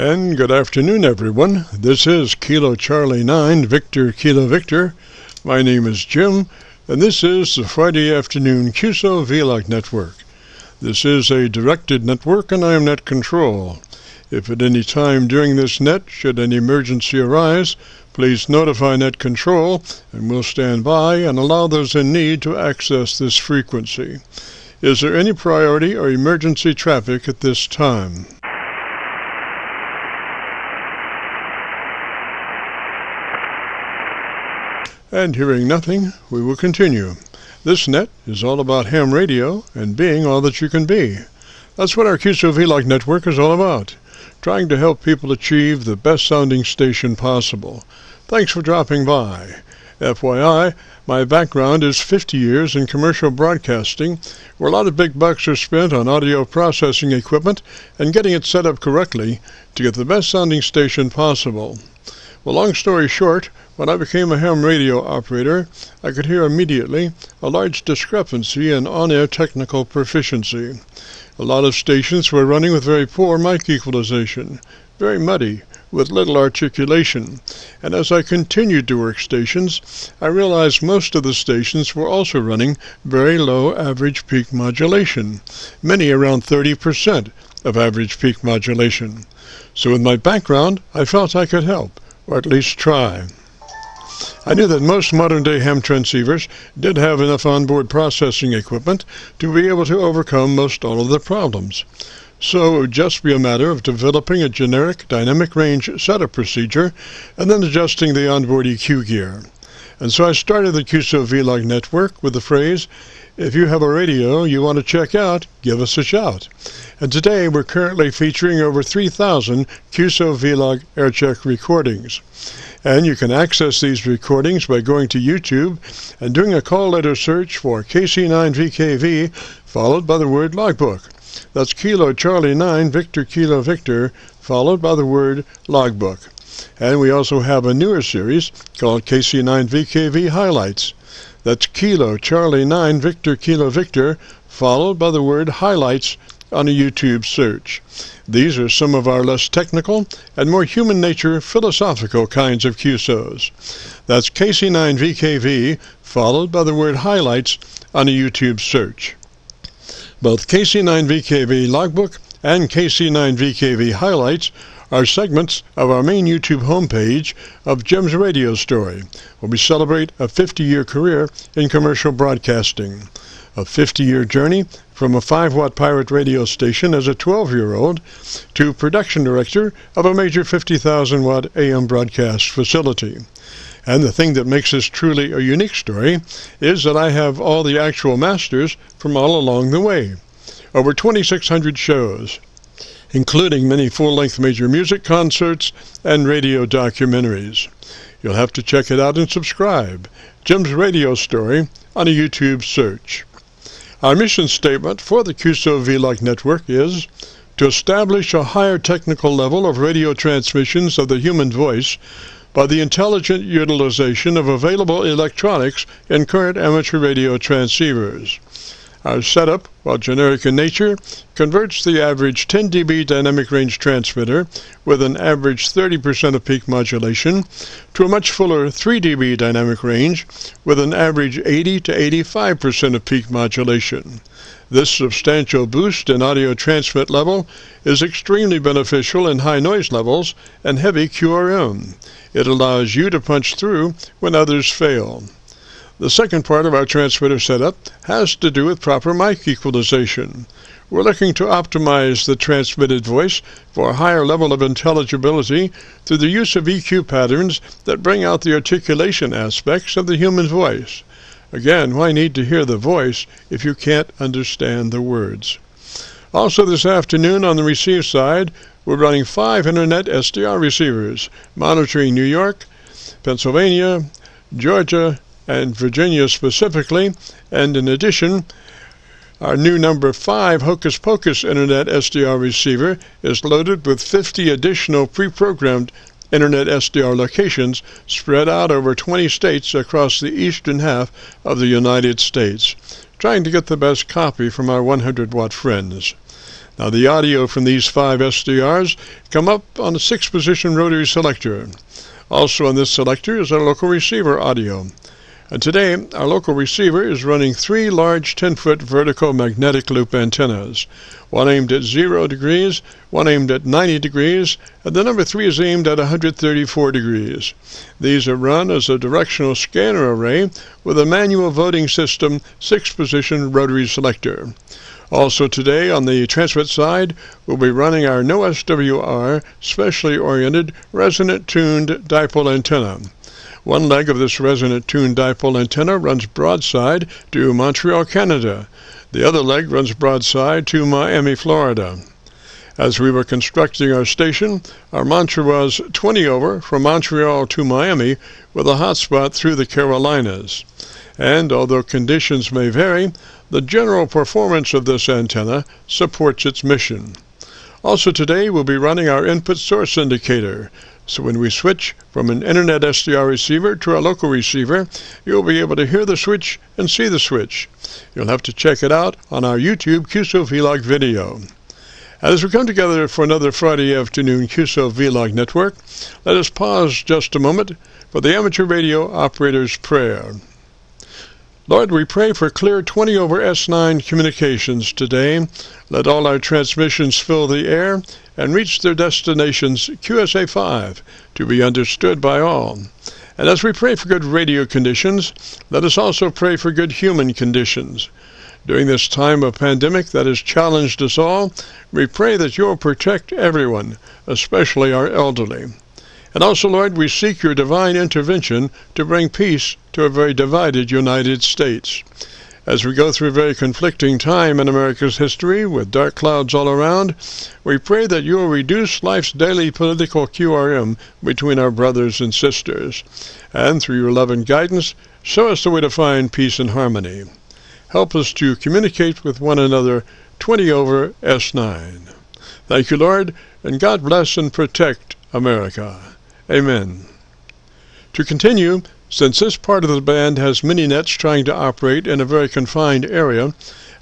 And good afternoon, everyone. This is Kilo Charlie 9, Victor Kilo Victor. My name is Jim, and this is the Friday afternoon Qso-Vlog network. This is a directed network, and I am net control. If at any time during this net should any emergency arise, please notify net control, and we'll stand by and allow those in need to access this frequency. Is there any priority or emergency traffic at this time? And hearing nothing, we will continue. This net is all about ham radio and being all that you can be. That's what our Qso-Vlog network is all about, trying to help people achieve the best sounding station possible. Thanks for dropping by. FYI, my background is 50 years in commercial broadcasting, where a lot of big bucks are spent on audio processing equipment and getting it set up correctly to get the best sounding station possible. Well, long story short, when I became a ham radio operator, I could hear immediately a large discrepancy in on-air technical proficiency. A lot of stations were running with very poor mic equalization, very muddy, with little articulation. And as I continued to work stations, I realized most of the stations were also running very low average peak modulation, many around 30% of average peak modulation. So with my background, I felt I could help, or at least try. I knew that most modern-day ham transceivers did have enough onboard processing equipment to be able to overcome most all of the problems. So it would just be a matter of developing a generic dynamic range setup procedure and then adjusting the onboard EQ gear. And so I started the Qso-Vlog network with the phrase, "If you have a radio you want to check out, give us a shout." And today we're currently featuring over 3,000 Qso-Vlog Aircheck recordings. And you can access these recordings by going to YouTube and doing a call letter search for KC9VKV followed by the word logbook. That's Kilo Charlie 9 Victor Kilo Victor followed by the word logbook. And we also have a newer series called KC9VKV Highlights. That's Kilo Charlie 9 Victor Kilo Victor followed by the word highlights on a YouTube search. These are some of our less technical and more human nature philosophical kinds of QSOs. That's KC9VKV followed by the word highlights on a YouTube search. Both KC9VKV Logbook and KC9VKV Highlights are segments of our main YouTube homepage of Jim's Radio Story, where we celebrate a 50-year career in commercial broadcasting. A 50-year journey from a 5-watt pirate radio station as a 12-year-old to production director of a major 50,000-watt AM broadcast facility. And the thing that makes this truly a unique story is that I have all the actual masters from all along the way. Over 2,600 shows, including many full-length major music concerts and radio documentaries. You'll have to check it out and subscribe. Jim's Radio Story on a YouTube search. Our mission statement for the Qso-Vlog network is to establish a higher technical level of radio transmissions of the human voice by the intelligent utilization of available electronics in current amateur radio transceivers. Our setup, while generic in nature, converts the average 10 dB dynamic range transmitter with an average 30% of peak modulation to a much fuller 3 dB dynamic range with an average 80 to 85% of peak modulation. This substantial boost in audio transmit level is extremely beneficial in high noise levels and heavy QRM. It allows you to punch through when others fail. The second part of our transmitter setup has to do with proper mic equalization. We're looking to optimize the transmitted voice for a higher level of intelligibility through the use of EQ patterns that bring out the articulation aspects of the human voice. Again, why need to hear the voice if you can't understand the words? Also this afternoon on the receive side, we're running 5 Internet SDR receivers, monitoring New York, Pennsylvania, Georgia, and Virginia specifically, and in addition, our new number 5 Hocus Pocus Internet SDR receiver is loaded with 50 additional pre-programmed Internet SDR locations spread out over 20 states across the eastern half of the United States, trying to get the best copy from our 100-watt friends. Now the audio from these 5 SDRs come up on a 6-position rotary selector. Also on this selector is our local receiver audio. And today, our local receiver is running 3 large 10-foot vertical magnetic loop antennas, one aimed at 0 degrees, one aimed at 90 degrees, and the number 3 is aimed at 134 degrees. These are run as a directional scanner array with a manual voting system 6-position rotary selector. Also today, on the transmit side, we'll be running our no SWR, specially oriented, resonant-tuned dipole antenna. One leg of this resonant-tuned dipole antenna runs broadside to Montreal, Canada. The other leg runs broadside to Miami, Florida. As we were constructing our station, our mantra was 20 over from Montreal to Miami with a hotspot through the Carolinas. And although conditions may vary, the general performance of this antenna supports its mission. Also today, we'll be running our input source indicator. So when we switch from an internet SDR receiver to our local receiver, you'll be able to hear the switch and see the switch. You'll have to check it out on our YouTube Qso-Vlog video. As we come together for another Friday afternoon Qso-Vlog network, let us pause just a moment for the amateur radio operator's prayer. Lord, we pray for clear 20 over S9 communications today. Let all our transmissions fill the air and reach their destinations QSA5 to be understood by all. And as we pray for good radio conditions, let us also pray for good human conditions. During this time of pandemic that has challenged us all, we pray that you'll protect everyone, especially our elderly. And also, Lord, we seek your divine intervention to bring peace to a very divided United States. As we go through a very conflicting time in America's history with dark clouds all around, we pray that you will reduce life's daily political QRM between our brothers and sisters. And through your love and guidance, show us the way to find peace and harmony. Help us to communicate with one another 20 over S9. Thank you, Lord, and God bless and protect America. Amen. To continue, since this part of the band has many nets trying to operate in a very confined area,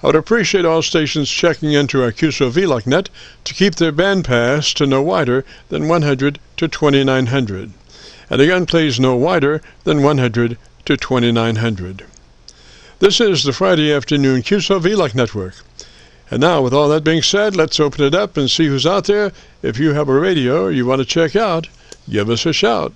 I would appreciate all stations checking into our Qso-Vlog net to keep their bandpass to no wider than 100 to 2900. And again, please no wider than 100 to 2900. This is the Friday afternoon Qso-Vlog network. And now, with all that being said, let's open it up and see who's out there. If you have a radio you want to check out, give us a shout.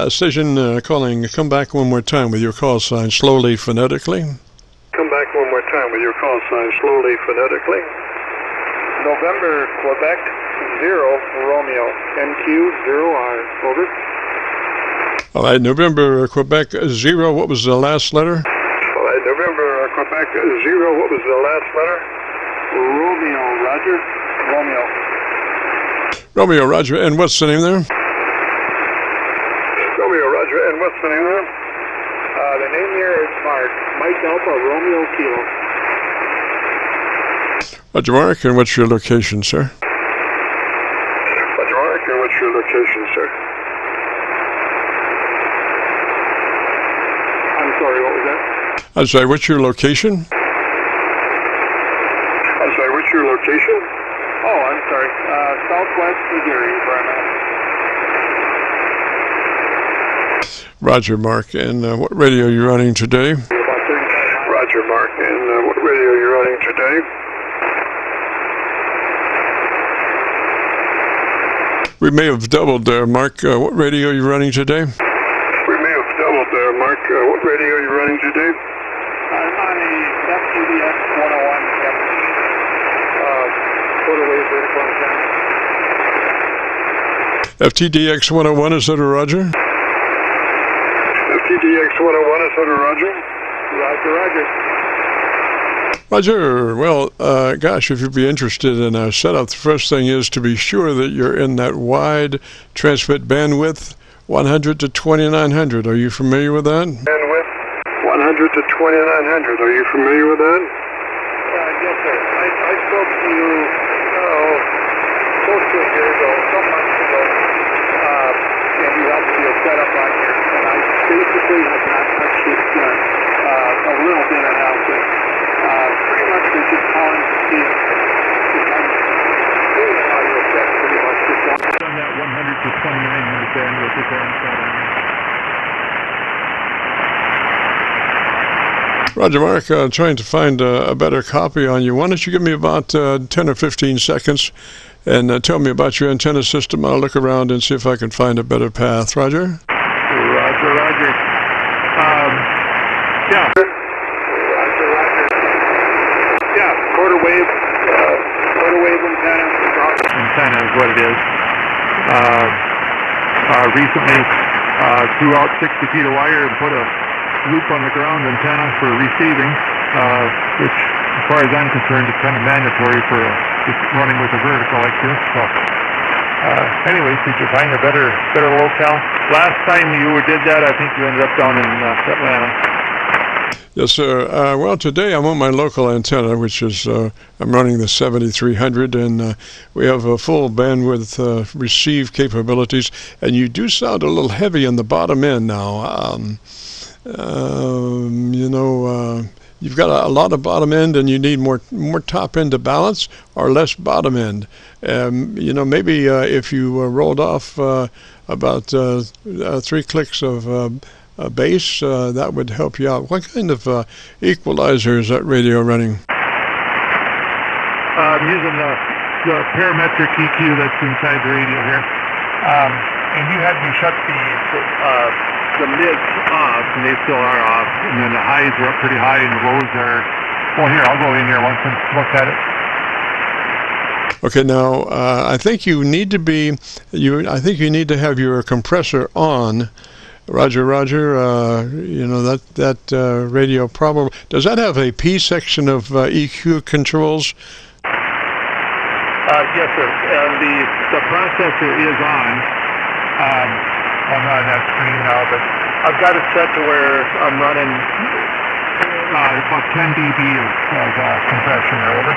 Station calling. Come back one more time with your call sign slowly phonetically. Come back one more time with your call sign slowly phonetically. November, Quebec, 0, Romeo, NQ, 0R, over. All right, November, Quebec, 0. What was the last letter? All right, November, Quebec, 0. What was the last letter? Romeo, Roger, Romeo. Romeo, Roger. And what's the name there? Romeo, Roger. And what's the name there? The name here is Mark. Mike Alpha, Romeo, Kilo. Roger, Mark. And what's your location, sir? Roger, Mark. And what's your location, sir? I'm sorry, what was that? I'm sorry, what's your location? I'm sorry, what's your location? Oh, I'm sorry. Southwest Missouri, where I'm at. Roger, Mark. And what radio are you running today? Roger, Mark. And what radio are you running today? We may have doubled there, Mark. What radio are you running today? We may have doubled there, Mark. What radio are you running today? I'm on a FTDX 101 quarter-wave vertical antenna. FTDX 101, is that a Roger? FTDX 101, is that a Roger? Roger, Roger. Roger. Well, gosh, if you'd be interested in our setup, the first thing is to be sure that you're in that wide transmit bandwidth, 100 to 2900. Are you familiar with that? Bandwidth, 100 to 2900. Are you familiar with that? Yes, sir. I spoke to you, close to a year ago, some months ago, and you helped me set up on here, and I basically have not touched this gun a little bit of now, but pretty much they're just calling to see it. I'm doing an audio check pretty much. On that 100 to 2900 bandwidth is on set on here. Roger, Mark, trying to find a better copy on you. Why don't you give me about 10 or 15 seconds and tell me about your antenna system. I'll look around and see if I can find a better path. Roger? Roger, roger. Yeah. Roger, roger. Yeah, quarter wave antenna. Antenna is what it is. Recently threw out 60 feet of wire and put a loop on the ground antenna for receiving, which, as far as I'm concerned, is kind of mandatory for just running with a vertical like this. So, anyways, did you find a better locale? Last time you did that, I think you ended up down in Atlanta. Yes, sir. Well, today I'm on my local antenna, which is, I'm running the 7300, and we have a full bandwidth receive capabilities, and you do sound a little heavy on the bottom end now. You've got a lot of bottom end, and you need more top end to balance, or less bottom end. Maybe if you rolled off about 3 clicks of bass, that would help you out. What kind of equalizer is that radio running? I'm using the parametric EQ that's inside the radio here. And you had me shut the mids off, and they still are off. And then the highs are up pretty high, and the lows are. Well, here, I'll go in here once and look at it. Okay, now I think you need to have your compressor on. Roger, Roger. That radio probably does that have a P section of EQ controls? Yes, sir. The processor is on. I'm not on that screen now, but I've got it set to where I'm running about 10 dB of compression. Over.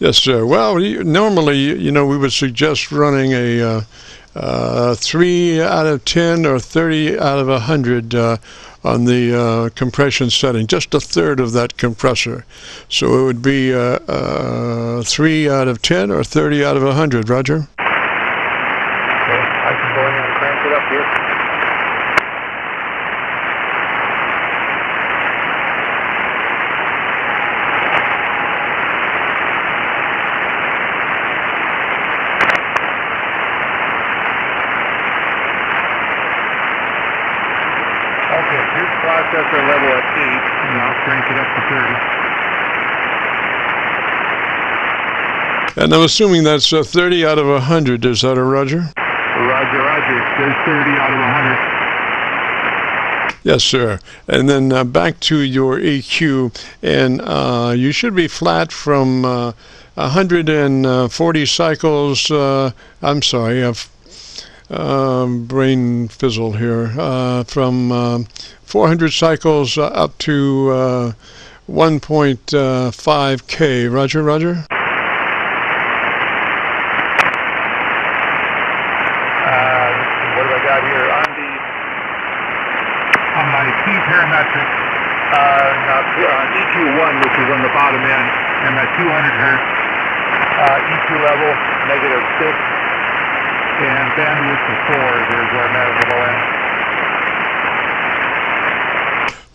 Yes, sir. Well, normally, we would suggest running a 3 out of 10 or 30 out of 100 on the compression setting, just a third of that compressor. So it would be 3 out of 10 or 30 out of 100. Roger? Okay, I can go in and crank it up here. Processor level at 8, and I'll crank it up to 30. And I'm assuming that's 30 out of 100. Is that a Roger? Roger, roger. There's 30 out of 100. Yes, sir. And then back to your EQ, and you should be flat from 140 cycles. I'm sorry, brain fizzle here. From 400 cycles up to 1.5K. Roger, Roger? What have I got here? On my P parametric, EQ1, which is on the bottom end, and my 200 hertz EQ level, -6, and bandwidth of 4 is where I'm at the low end.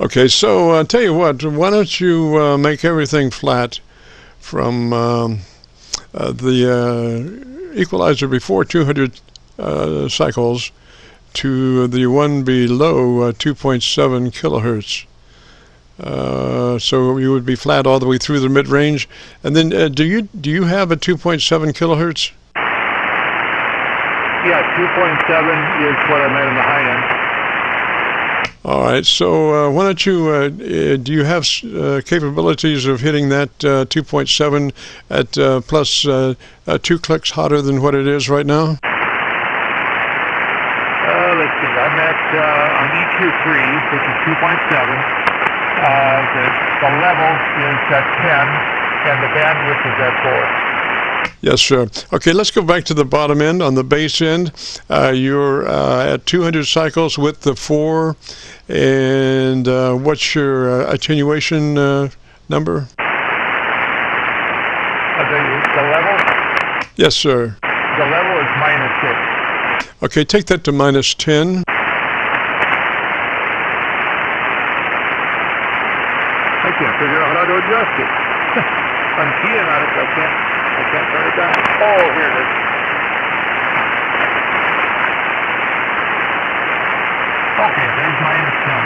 Okay, so tell you what, why don't you make everything flat from the equalizer before 200 cycles to the one below 2.7 kilohertz. So you would be flat all the way through the mid-range. And then do you have a 2.7 kilohertz? Yeah, 2.7 is what I'm at in the high end. All right, so why don't you, do you have capabilities of hitting that 2.7 at plus 2 clicks hotter than what it is right now? Let's see, I'm at on EQ3, which is 2.7. The level is at 10, and the bandwidth is at Yes, sir. Okay, let's go back to the bottom end. On the base end, you're at 200 cycles with the 4. And what's your attenuation number? The level? Yes, sir. The level is -6. Okay, take that to -10. I can't figure out how to adjust it. I'm keying on it, but I can't turn it down. Oh, here it is. Okay, there's -10.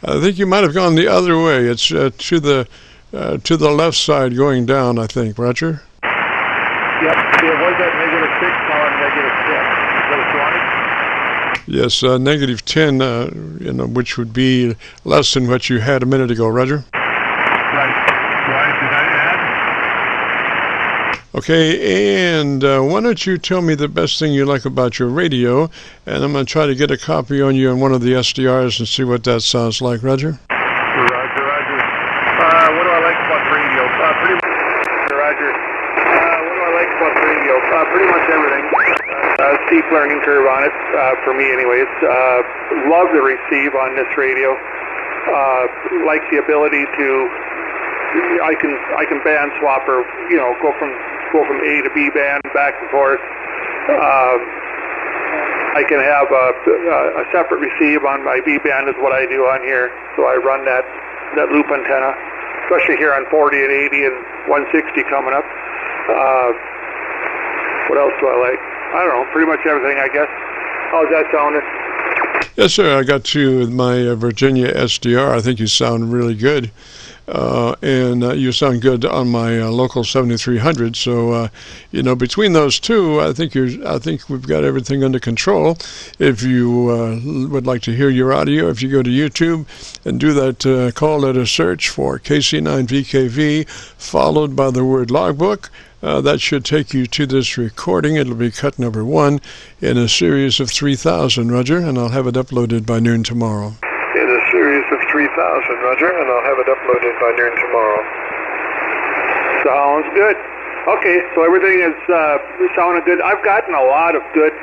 I think you might have gone the other way. It's to the left side going down, I think. Roger? Yep, it was at -6, now I'm -10. Is that what you wanted? Yes, -10, which would be less than what you had a minute ago. Roger? Right. Did I add? Okay, and why don't you tell me the best thing you like about your radio, and I'm going to try to get a copy on you on one of the SDRs and see what that sounds like. Roger? Roger. What do I like about the radio? Pretty much. Roger. What do I like about the radio? Pretty much everything. Steep learning curve on it, for me anyways. Love the receive on this radio. Like the ability to, I can band swap or, go from A to B band back and forth. I can have a separate receive on my B band is what I do on here. So I run that loop antenna, especially here on 40 and 80 and 160 coming up. What else do I like? I don't know, pretty much everything, I guess. How's that sounding? Yes, sir. I got you with my Virginia SDR. I think you sound really good. And you sound good on my local 7300. So, between those two, I think we've got everything under control. If you would like to hear your audio, if you go to YouTube and do that call letter search for KC9VKV, followed by the word logbook, that should take you to this recording. It'll be cut number 1 in a series of 3,000, Roger, and I'll have it uploaded by noon tomorrow. In a series of 3,000, Roger, and I'll have it uploaded by noon tomorrow. Sounds good. Okay, so everything is sounding good. I've gotten a lot of good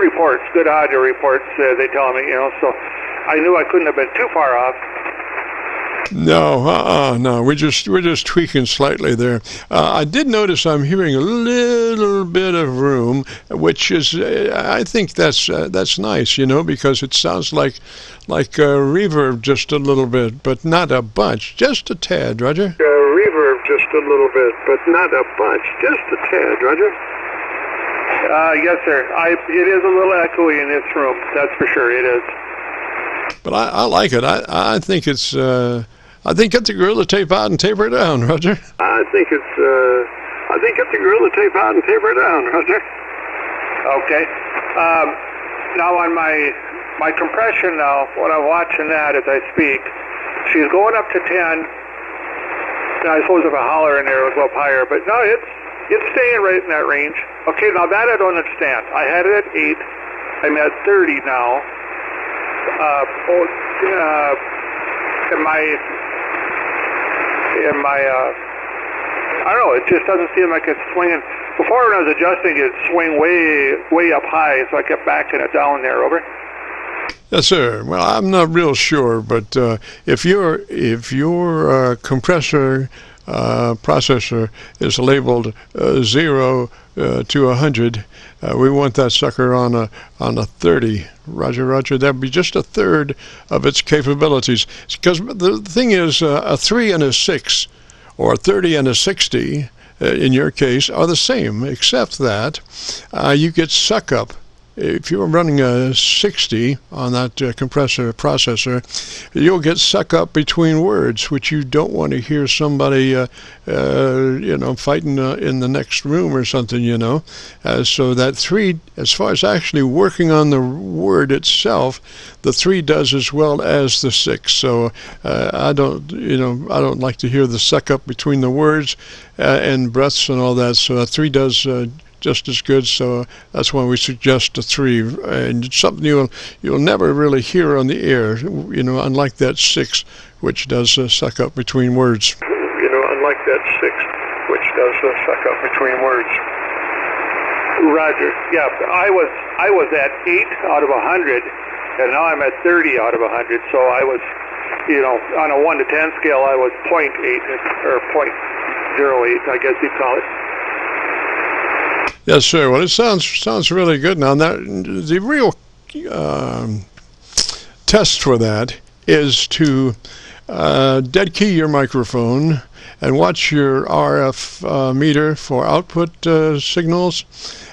reports, good audio reports. They tell me, so I knew I couldn't have been too far off. No, we're just tweaking slightly there. I did notice I'm hearing a little bit of room, which is, I think that's nice, because it sounds like reverb just a little bit, but not a bunch, just a tad, Roger. Reverb just a little bit, but not a bunch, just a tad, Roger. Yes, sir. It is a little echoey in this room, that's for sure. It is. But I like it. I think it's. I think get the gorilla tape out and taper it down, Roger. I think get the gorilla tape out and taper it down, Roger. Okay. Now on my compression now, when I'm watching that as I speak, she's going up to 10. Now, I suppose if a holler in there, it was a little higher, but no, it's staying right in that range. Okay, now that I don't understand. I had it at 8. I'm at 30 now. I don't know, it just doesn't seem like it's swinging. Before when I was adjusting, it'd swing way up high, so I kept backing it down there, over. Yes, sir. Well, I'm not real sure, but if your compressor processor is labeled 0 to 100, we want that sucker on a 30. Roger. That'd be just a third of its capabilities. Because the thing is, a 3 and a 6, or a 30 and a 60, in your case, are the same, except that you get suck up. If you're running a 60 on that compressor processor, you'll get suck up between words, which you don't want to hear somebody, fighting in the next room or something, So that 3, as far as actually working on the word itself, the 3 does as well as the 6. So I don't like to hear the suck up between the words and breaths and all that. So a 3 does just as good, so that's why we suggest a 3, and it's something you'll never really hear on the air, unlike that 6, which does suck up between words. Unlike that 6, which does suck up between words. Roger. Yeah, I was at 8 out of 100, and now I'm at 30 out of 100. So I was, on a 1 to 10 scale, I was 0.8 or 0.08, I guess you'd call it. Yes, sir. Well, it sounds really good. Now, the real test for that is to dead key your microphone and watch your RF meter for output signals.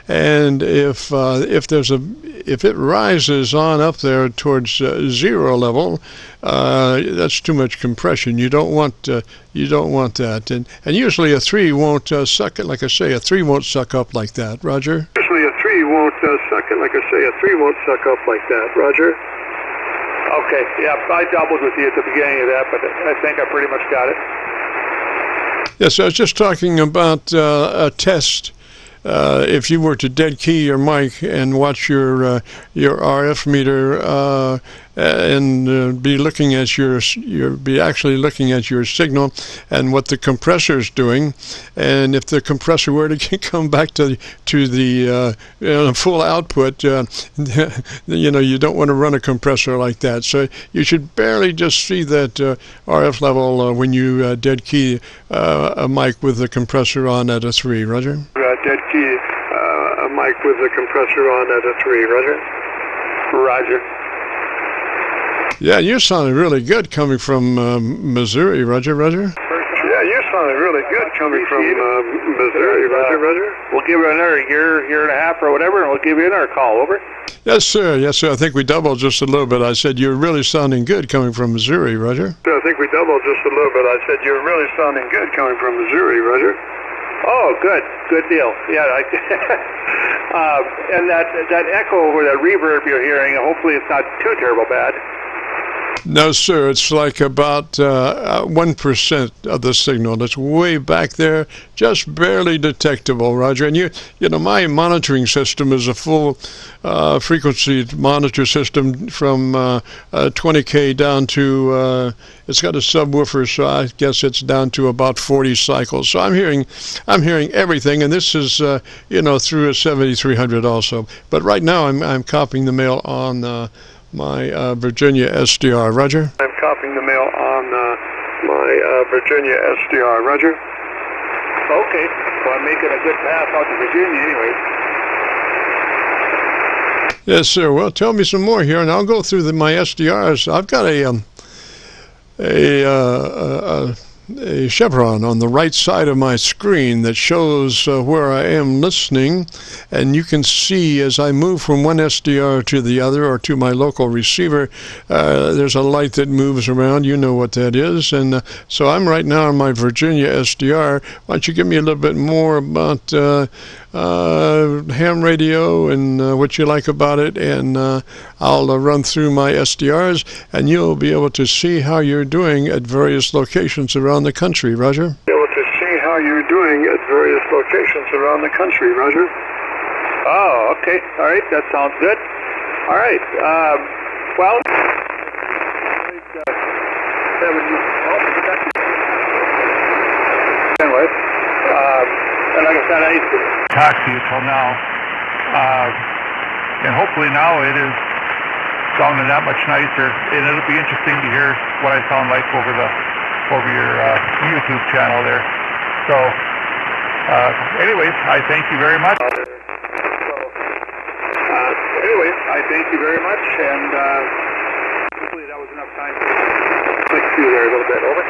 And if it rises on up there towards zero level, that's too much compression. You don't want that. And usually a 3 won't suck it. Like I say, a 3 won't suck up like that. Roger. Usually a 3 won't suck it. Like I say, a 3 won't suck up like that. Roger. Okay. Yeah, I doubled with you at the beginning of that, but I think I pretty much got it. Yes, I was just talking about a test. If you were to dead key your mic and watch your RF meter and be looking at be actually looking at your signal and what the compressor is doing, and if the compressor were to come back to the full output, you don't want to run a compressor like that. So you should barely just see that RF level when you dead key a mic with the compressor on at a 3. Roger. Dead key a mic with the compressor on at a 3. Roger. Roger. Yeah, you sounded really good coming from Missouri. Roger, Roger. Yeah, you sounded really good coming from Missouri. Roger, Roger. We'll give you another year and a half or whatever, and we'll give you another call. Over. Yes, sir. Yes, sir. I think we doubled just a little bit. I said you're really sounding good coming from Missouri. Roger. I think we doubled just a little bit. I said you're really sounding good coming from Missouri. Roger. Oh, good deal. Yeah, and that echo or that reverb you're hearing, hopefully it's not too terrible bad. No, sir. It's like about 1% of the signal. It's way back there, just barely detectable, Roger. And my monitoring system is a full frequency monitor system from 20K down to. It's got a subwoofer, so I guess it's down to about 40 cycles. So I'm hearing everything, and this is through a 7300 also. But right now I'm copying the mail on my Virginia SDR. Roger. I'm copying the mail on my Virginia SDR. Roger. Okay. Well, I'm making a good pass out to Virginia anyway. Yes, sir. Well, tell me some more here, and I'll go through my SDRs. I've got a chevron on the right side of my screen that shows where I am listening, and you can see as I move from one SDR to the other or to my local receiver, there's a light that moves around. You know what that is. And so I'm right now on my Virginia SDR. Why don't you give me a little bit more about ham radio and what you like about it, and I'll run through my SDRs, and you'll be able to see how you're doing at various locations around the country. Roger. Be able to see how you're doing at various locations around the country. Roger. Oh, okay. All right. That sounds good. All right. Well. Anyway. And like I said, I talked to you till now, and hopefully now it is sounding that much nicer, and it'll be interesting to hear what I sound like over your YouTube channel there. So, anyways, I thank you very much. And hopefully that was enough time to click through there a little bit. Over.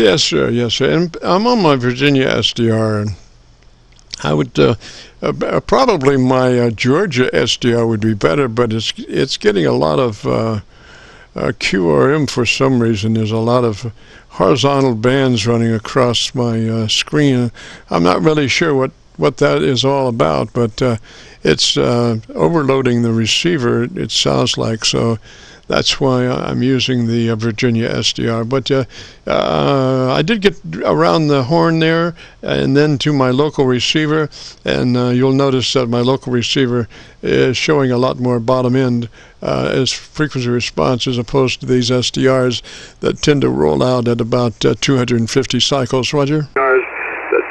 Yes, sir. Yes, sir. And I'm on my Virginia SDR, and I would probably my Georgia SDR would be better, but it's getting a lot of QRM for some reason. There's a lot of horizontal bands running across my screen. I'm not really sure what that is all about, but it's overloading the receiver, it sounds like. So that's why I'm using the Virginia SDR. But I did get around the horn there and then to my local receiver, and you'll notice that my local receiver is showing a lot more bottom end as frequency response as opposed to these SDRs that tend to roll out at about 250 cycles. Roger? That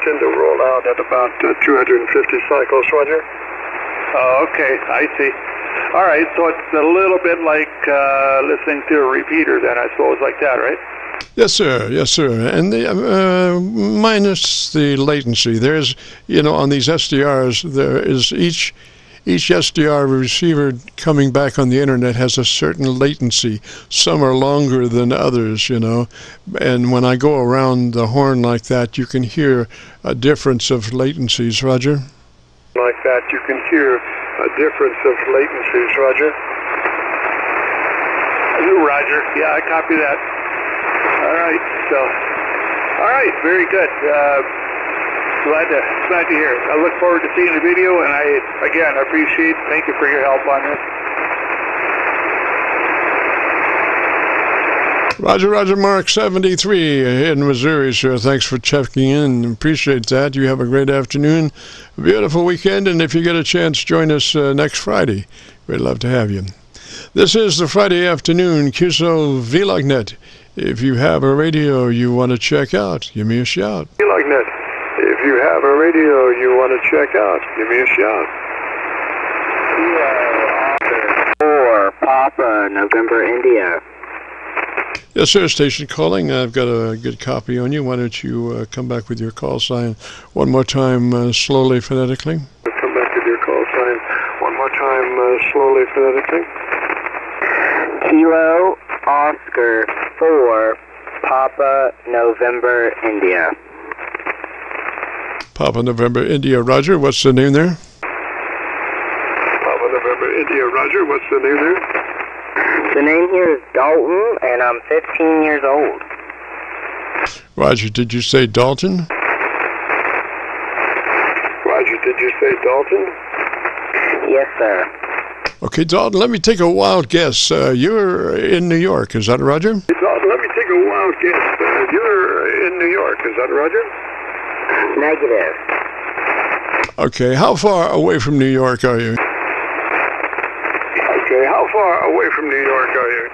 about 250 cycles, Roger. Oh, okay, I see. All right, so it's a little bit like listening to a repeater then, I suppose, like that, right? Yes, sir. Yes, sir. And minus the latency, there's, on these SDRs, there is each SDR receiver coming back on the internet has a certain latency. Some are longer than others, And when I go around the horn like that, you can hear a difference of latencies, Roger. Like that, you can hear a difference of latencies, Roger. Roger. Yeah, I copy that. All right. So, all right. Very good. Glad to hear it. I look forward to seeing the video, and I appreciate. Thank you for your help on this. Roger, Mark 73 in Missouri, sir. Thanks for checking in. Appreciate that. You have a great afternoon, a beautiful weekend, and if you get a chance, join us next Friday. We'd love to have you. This is the Friday afternoon Qso-Vlog net. If you have a radio you want to check out, give me a shout. Vlog net. If you have a radio you want to check out, give me a shout. For Papa, November, India. Yes, sir. Station calling. I've got a good copy on you. Why don't you come back with your call sign one more time, slowly, phonetically? Come back with your call sign one more time, slowly, phonetically. Kilo, Oscar, 4, Papa, November, India. Papa, November, India. Roger, what's the name there? Papa, November, India. Roger, what's the name there? The name here is Dalton, and I'm 15 years old. Roger, did you say Dalton? Roger, did you say Dalton? Yes, sir. Okay, Dalton, let me take a wild guess. You're in New York, is that Roger? Dalton, let me take a wild guess. You're in New York, is that Roger? Negative. Okay, how far away from New York are you? Okay, how far away from New York are you?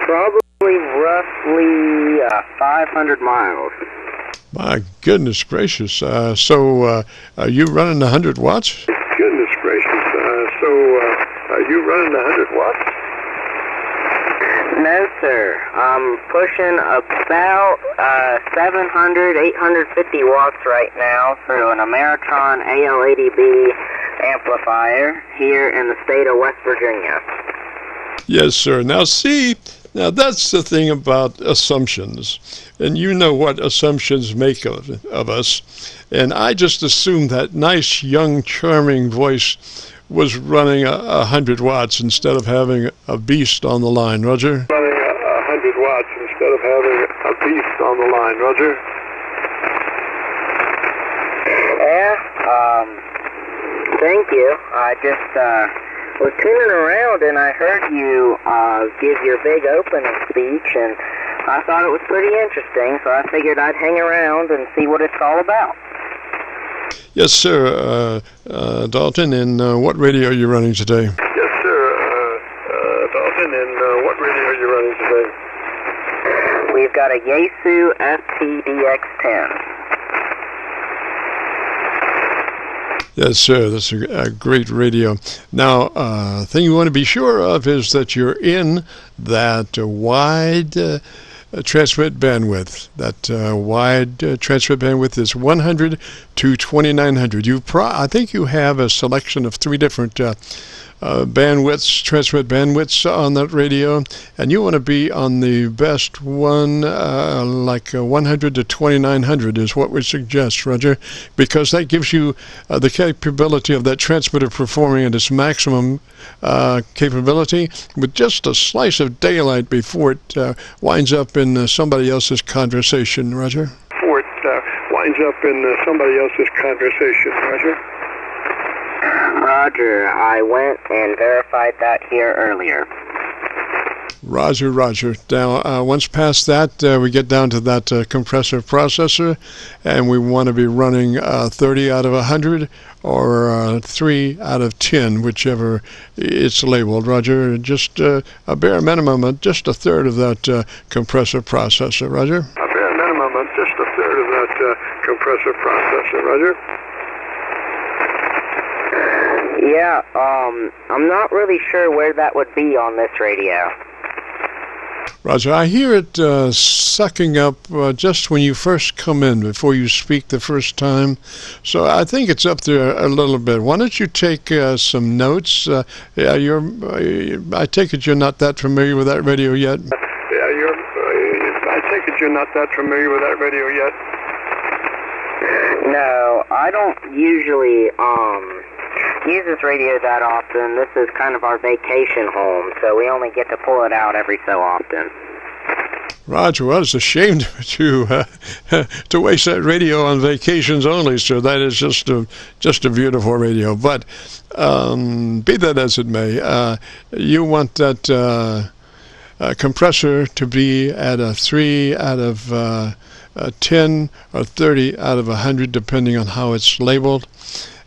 Probably roughly 500 miles. My goodness gracious. So are you running 100 watts? Goodness gracious. Are you running 100 watts? No, sir. I'm pushing about 700, 850 watts right now through an Ameritron AL80B amplifier here in the state of West Virginia. Yes, sir. Now that's the thing about assumptions. And you know what assumptions make of us. And I just assumed that nice, young, charming voice was running 100 watts instead of having a beast on the line. Roger? Running 100 watts instead of having a beast on the line. Roger? Yeah, thank you. I just was tuning around and I heard you give your big opening speech, and I thought it was pretty interesting, so I figured I'd hang around and see what it's all about. Yes, sir. Dalton, and what radio are you running today? Yes, sir. Dalton, and what radio are you running today? We've got a Yaesu FTDX10. Yes, sir. That's a great radio. Now, thing you want to be sure of is that you're in that wide transmit bandwidth. That wide transmit bandwidth is 100 to 2900. I think you have a selection of 3 different bandwidths, transmit bandwidths on that radio, and you want to be on the best one, like 100 to 2900 is what we suggest, Roger, because that gives you the capability of that transmitter performing at its maximum capability with just a slice of daylight before it winds up in somebody else's conversation, Roger. Before it winds up in somebody else's conversation, Roger. Roger, I went and verified that here earlier. Roger. Now, once past that, we get down to that compressor processor, and we want to be running 30 out of 100 or 3 out of 10, whichever it's labeled, Roger. Just a bare minimum, just a third of that compressor processor, Roger. A bare minimum, just a third of that processor, roger. Yeah, I'm not really sure where that would be on this radio. Roger, I hear it sucking up just when you first come in, before you speak the first time. So I think it's up there a little bit. Why don't you take some notes? I take it you're not that familiar with that radio yet? I take it you're not that familiar with that radio yet? No, I don't usually, use this radio that often. This is kind of our vacation home, so we only get to pull it out every so often. Roger, well, it's a shame to waste that radio on vacations only, sir. That is just a beautiful radio. But be that as it may, you want that compressor to be at a 3 out of 10 or 30 out of 100, depending on how it's labeled.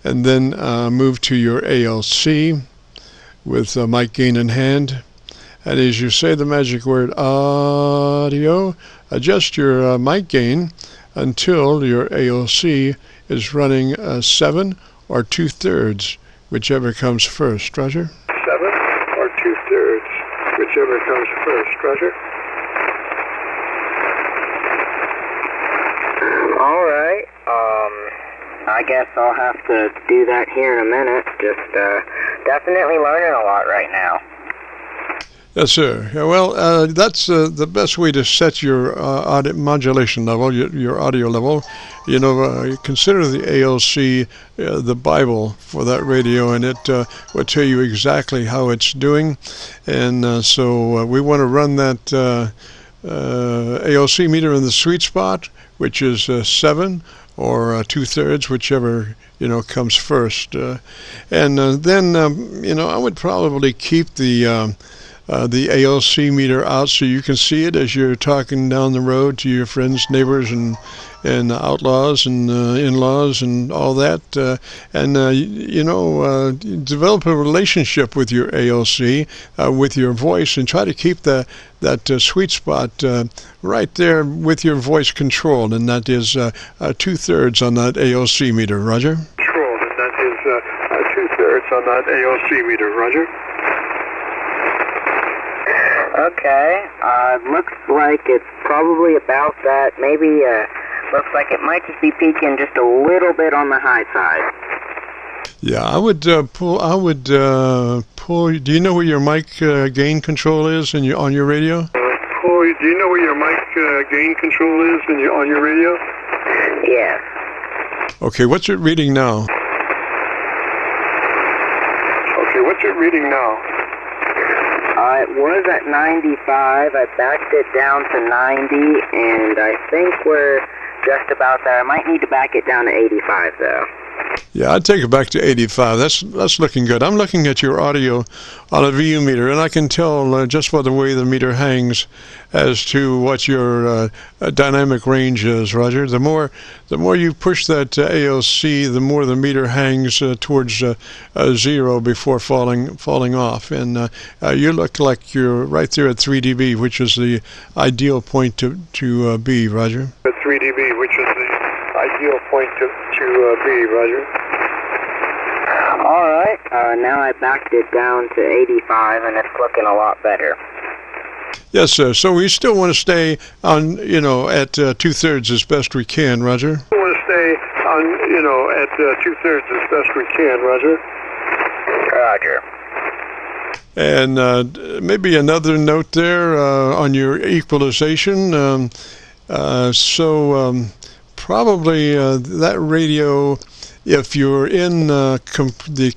And then move to your ALC with mic gain in hand. And as you say the magic word audio, adjust your mic gain until your ALC is running 7 or 2/3, whichever comes first. Roger? 7 or 2/3, whichever comes first. Roger? All right. I guess I'll have to do that here in a minute. Just definitely learning a lot right now. Yes, sir. Yeah, well, that's the best way to set your modulation level, your audio level. You know, consider the ALC the Bible for that radio, and it will tell you exactly how it's doing. And so we want to run that ALC meter in the sweet spot, which is 7 or 2/3, whichever comes first. And then I would probably keep the ALC meter out so you can see it as you're talking down the road to your friends, neighbors, and outlaws and in-laws and all that. Develop a relationship with your ALC, with your voice, and try to keep that sweet spot right there with your voice controlled, and that is 2/3 on that ALC meter. Roger? Controlled, and that is 2/3 on that ALC meter. Roger? Okay, looks like it's probably about that. Maybe, looks like it might just be peaking just a little bit on the high side. Yeah, I would pull. Do you know where your mic gain control is on your radio? Do you know where your mic gain control is on your radio? Yes. Okay, what's it reading now? It was at 95. I backed it down to 90, and I think we're just about there. I might need to back it down to 85, though. Yeah, I'd take it back to 85. That's looking good. I'm looking at your audio on a VU meter, and I can tell just by the way the meter hangs as to what your dynamic range is, Roger. The more you push that ALC, the more the meter hangs towards 0 before falling off. And you look like you're right there at 3 dB, which is the ideal point to be, Roger. At 3 dB, which is the ideal point to be, Roger. All right, now I backed it down to 85, and it's looking a lot better. Yes, sir. So we still want to stay on, at 2/3 as best we can, Roger. We want to stay on, at 2/3 as best we can, Roger. Roger. And maybe another note there on your equalization. Probably that radio, if you're in the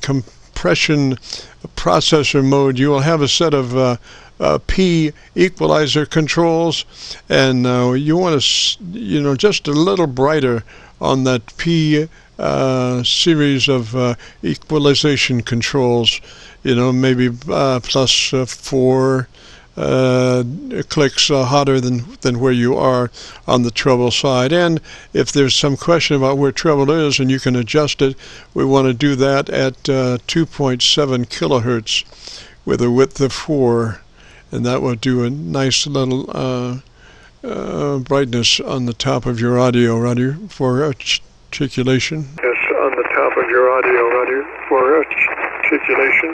compression processor mode, you will have a set of P equalizer controls, and you want to, just a little brighter on that P series of equalization controls. Maybe plus 4 clicks hotter than where you are on the treble side. And if there's some question about where treble is and you can adjust it, we want to do that at 2.7 kilohertz with a width of 4, and that will do a nice little brightness on the top of your audio, Roger, for articulation? Yes, on the top of your audio, Roger, for articulation.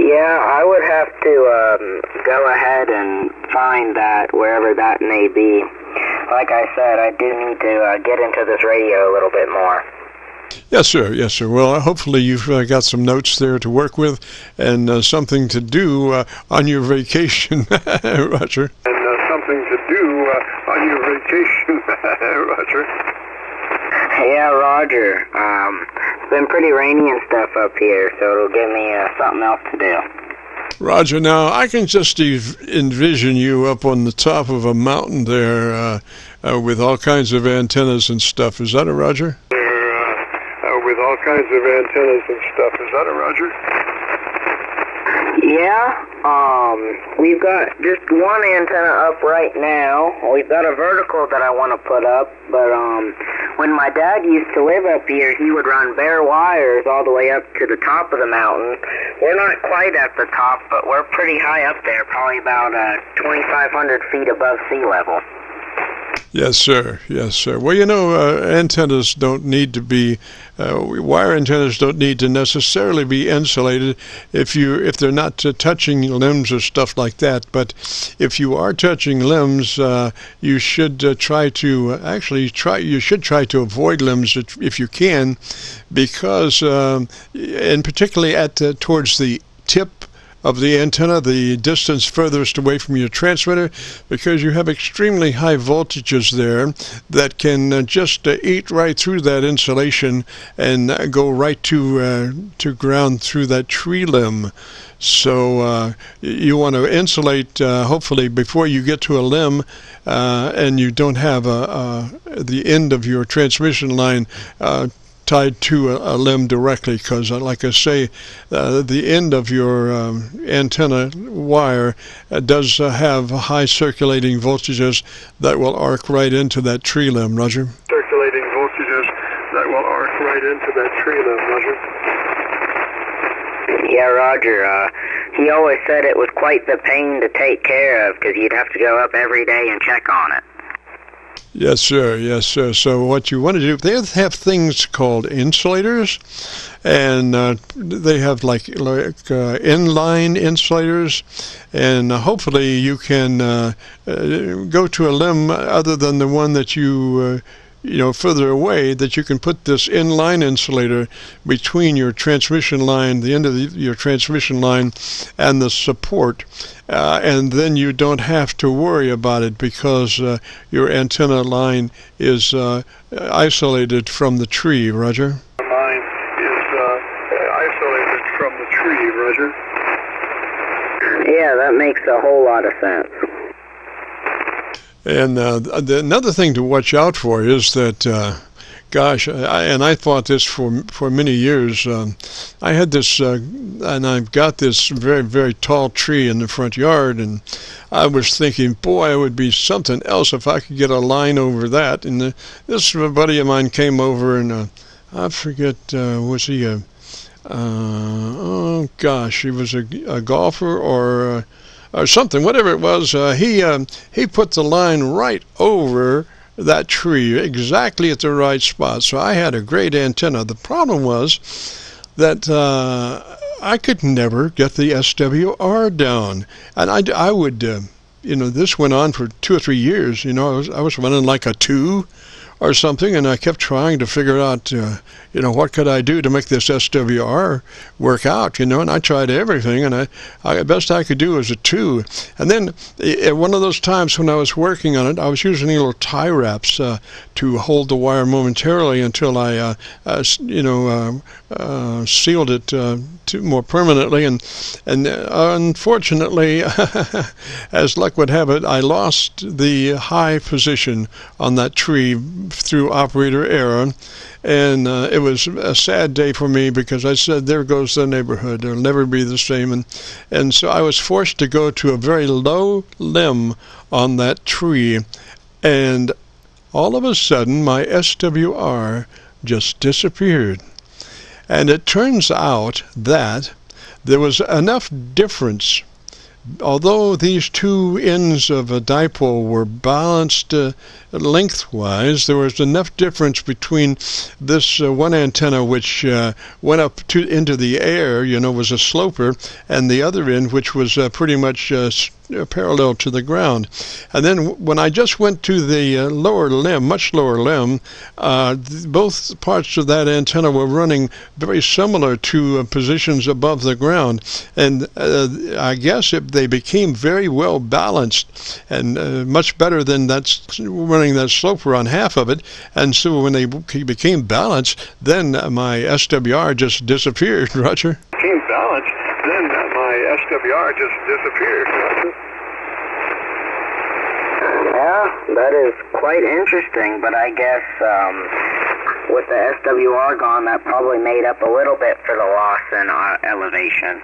Yeah, I would have to go ahead and find that wherever that may be. Like I said, I do need to get into this radio a little bit more. Yes, sir. Yes, sir. Well, hopefully you've got some notes there to work with and something to do on your vacation, Roger. And something to do on your vacation, Roger. Yeah, Roger. It's been pretty rainy and stuff up here, so it'll give me something else to do. Roger, now I can just envision you up on the top of a mountain there with all kinds of antennas and stuff. Is that a Roger? With all kinds of antennas and stuff. Is that a Roger? Yeah, we've got just one antenna up right now. We've got a vertical that I want to put up, but when my dad used to live up here, he would run bare wires all the way up to the top of the mountain. We're not quite at the top, but we're pretty high up there, probably about 2,500 feet above sea level. Yes, sir. Yes, sir. Well, you know, antennas don't need to be, wire antennas don't need to necessarily be insulated if they're not touching limbs or stuff like that. But if you are touching limbs, you should try to avoid limbs if you can, because, and particularly towards the tip of the antenna, the distance furthest away from your transmitter, because you have extremely high voltages there that can just eat right through that insulation and go right to ground through that tree limb. So you want to insulate, hopefully, before you get to a limb, and you don't have the end of your transmission line tied to a limb directly, because like I say, the end of your antenna wire does have high circulating voltages that will arc right into that tree limb, Roger. Circulating voltages that will arc right into that tree limb, Roger. Yeah, Roger. He always said it was quite the pain to take care of, because you'd have to go up every day and check on it. Yes, sir. Yes, sir. So what you want to do, they have things called insulators, and they have like inline insulators, and hopefully you can go to a limb other than the one that you further away, that you can put this inline insulator between your transmission line, the end of your transmission line, and the support, and then you don't have to worry about it, because your antenna line is isolated from the tree, Roger. The line is isolated from the tree, Roger. Yeah, that makes a whole lot of sense. And another thing to watch out for is that, I thought this for many years. I had this, and I've got this very, very tall tree in the front yard, and I was thinking, boy, it would be something else if I could get a line over that. And this buddy of mine came over, and I forget, was he he was a golfer or something, whatever it was. He put the line right over that tree, exactly at the right spot. So I had a great antenna. The problem was that I could never get the SWR down, and I would, this went on for 2 or 3 years. I was running like a 2 or something, and I kept trying to figure out, what could I do to make this SWR work out, and I tried everything, and the best I could do was a 2. And then at one of those times when I was working on it, I was using little tie wraps to hold the wire momentarily until I, sealed it more permanently, and unfortunately, as luck would have it, I lost the high position on that tree through operator error, and it was a sad day for me, because I said, there goes the neighborhood, it'll never be the same, and so I was forced to go to a very low limb on that tree, and all of a sudden my SWR just disappeared. And it turns out that there was enough difference although these two ends of a dipole were balanced lengthwise, there was enough difference between this one antenna which went up into the air, was a sloper, and the other end which was pretty much parallel to the ground. And then when I just went to the lower limb, much lower limb, both parts of that antenna were running very similar to positions above the ground, and I guess they became very well balanced, and much better than running that sloper on half of it. And so when they became balanced, then my SWR just disappeared, Roger. Became balanced, then my SWR just disappeared, Roger. Yeah, that is quite interesting, but I guess with the SWR gone, that probably made up a little bit for the loss in elevation.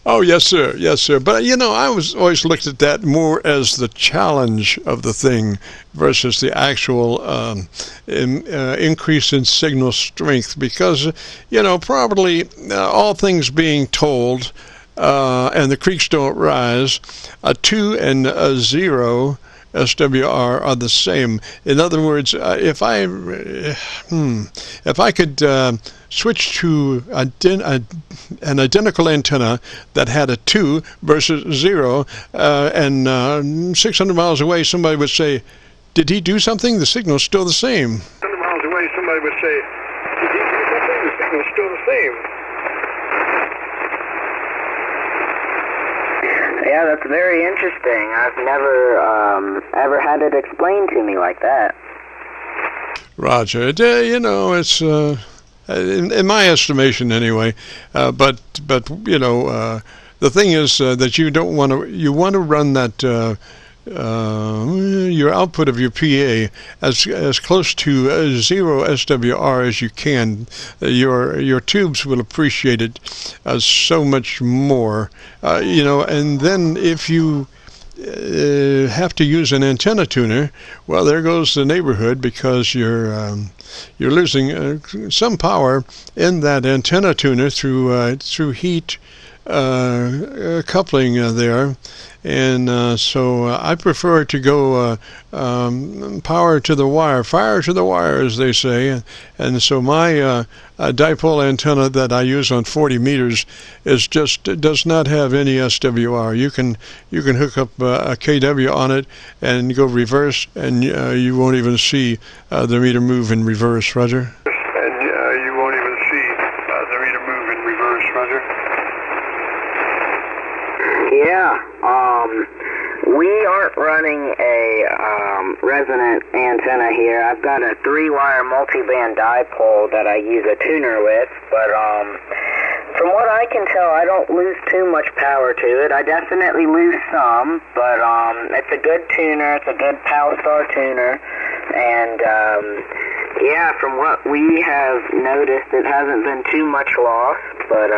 Oh, yes, sir. Yes, sir. But, I was always looked at that more as the challenge of the thing versus the actual increase in signal strength because, probably all things being told, and the creeks don't rise, a 2 and a 0 SWR are the same. In other words, if I could switch to an identical antenna that had a 2 versus 0, and 600 miles away somebody would say, did he do something? The signal's still the same. 600 miles away somebody would say, did he do something? The signal's still the same. Yeah, that's very interesting. I've never ever had it explained to me like that. Roger, it's in my estimation anyway. But the thing is that you want to run that your output of your PA as close to 0 SWR as you can. Your tubes will appreciate it so much more. And then if you have to use an antenna tuner, well, there goes the neighborhood because you're losing some power in that antenna tuner through heat coupling there. And so I prefer to go power to the wire, fire to the wire, as they say. And so my dipole antenna that I use on 40 meters does not have any SWR. You can hook up a KW on it and go reverse, and you won't even see the meter move in reverse, Roger. And you won't even see the meter move in reverse, Roger. Yeah, we aren't running a resonant antenna here. I've got a 3-wire multiband dipole that I use a tuner with, but from what I can tell, I don't lose too much power to it. I definitely lose some, but it's a good tuner. It's a good PAL-STAR tuner, and yeah, from what we have noticed, it hasn't been too much loss, but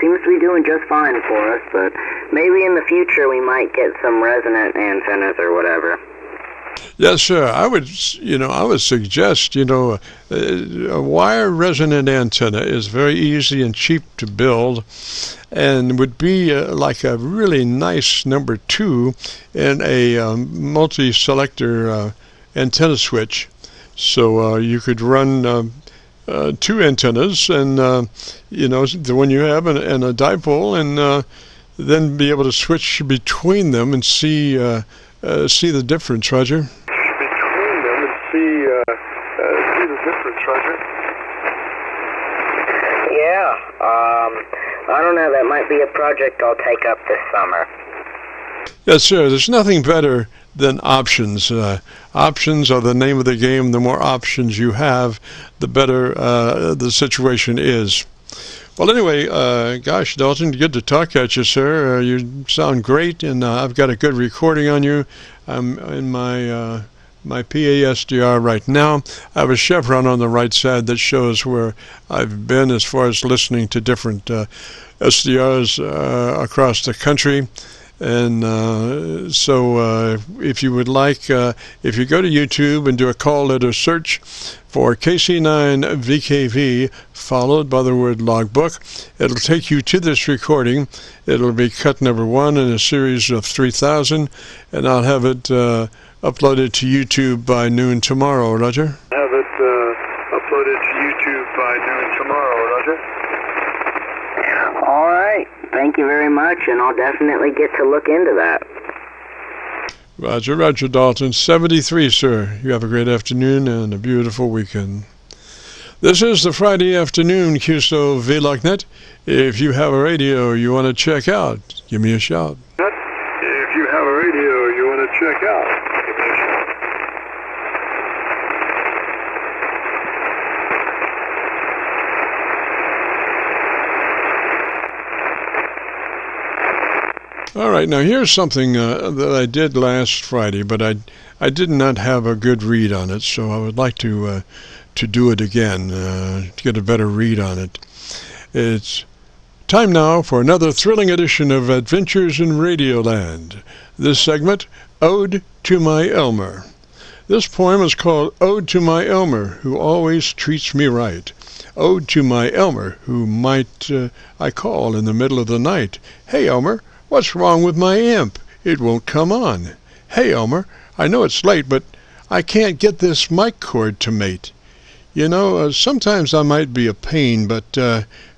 seems to be doing just fine for us. But maybe in the future we might get some resonant antennas or whatever. Yes, sir. I would suggest, a wire resonant antenna is very easy and cheap to build, and would be like a really nice number 2 in a multi-selector antenna switch. So you could run 2 antennas, and the one you have and a dipole, and then be able to switch between them and see the difference, Roger. Between them and see the difference, Roger. Yeah, I don't know. That might be a project I'll take up this summer. Yes, sir. There's nothing better than options. Options are the name of the game. The more options you have, the better the situation is. Well, anyway, gosh, Dalton, good to talk at you, sir. You sound great, and I've got a good recording on you. I'm in my PASDR right now. I have a chevron on the right side that shows where I've been as far as listening to different SDRs across the country. And so if you would like, if you go to YouTube and do a call letter search for KC9VKV, followed by the word logbook, it'll take you to this recording. It'll be cut number 1 in a series of 3,000, and I'll have it uploaded to YouTube by noon tomorrow, Roger. Have it uploaded to YouTube by noon tomorrow, Roger. All right. Thank you very much, and I'll definitely get to look into that. Roger, Roger Dalton, 73, sir. You have a great afternoon and a beautiful weekend. This is the Friday afternoon Qso-Vlog net. If you have a radio you want to check out, give me a shout. If you have a radio you want to check out, give me a shout. All right, now here's something that I did last Friday, but I did not have a good read on it, so I would like to do it again, to get a better read on it. It's time now for another thrilling edition of Adventures in Radioland. This segment, Ode to My Elmer. This poem is called Ode to My Elmer, who always treats me right. Ode to my Elmer, who might I call in the middle of the night. Hey, Elmer. What's wrong with my amp? It won't come on. Hey, Elmer, I know it's late, but I can't get this mic cord to mate. You know, sometimes I might be a pain, but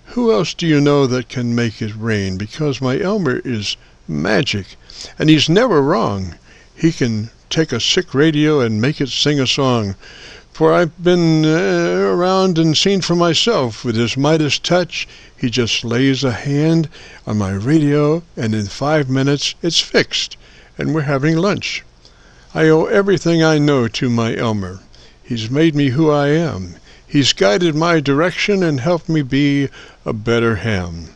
who else do you know that can make it rain? Because my Elmer is magic, and he's never wrong. He can take a sick radio and make it sing a song. For I've been around and seen for myself. With his Midas touch, he just lays a hand on my radio, and in 5 minutes it's fixed, and we're having lunch. I owe everything I know to my Elmer. He's made me who I am. He's guided my direction and helped me be a better ham.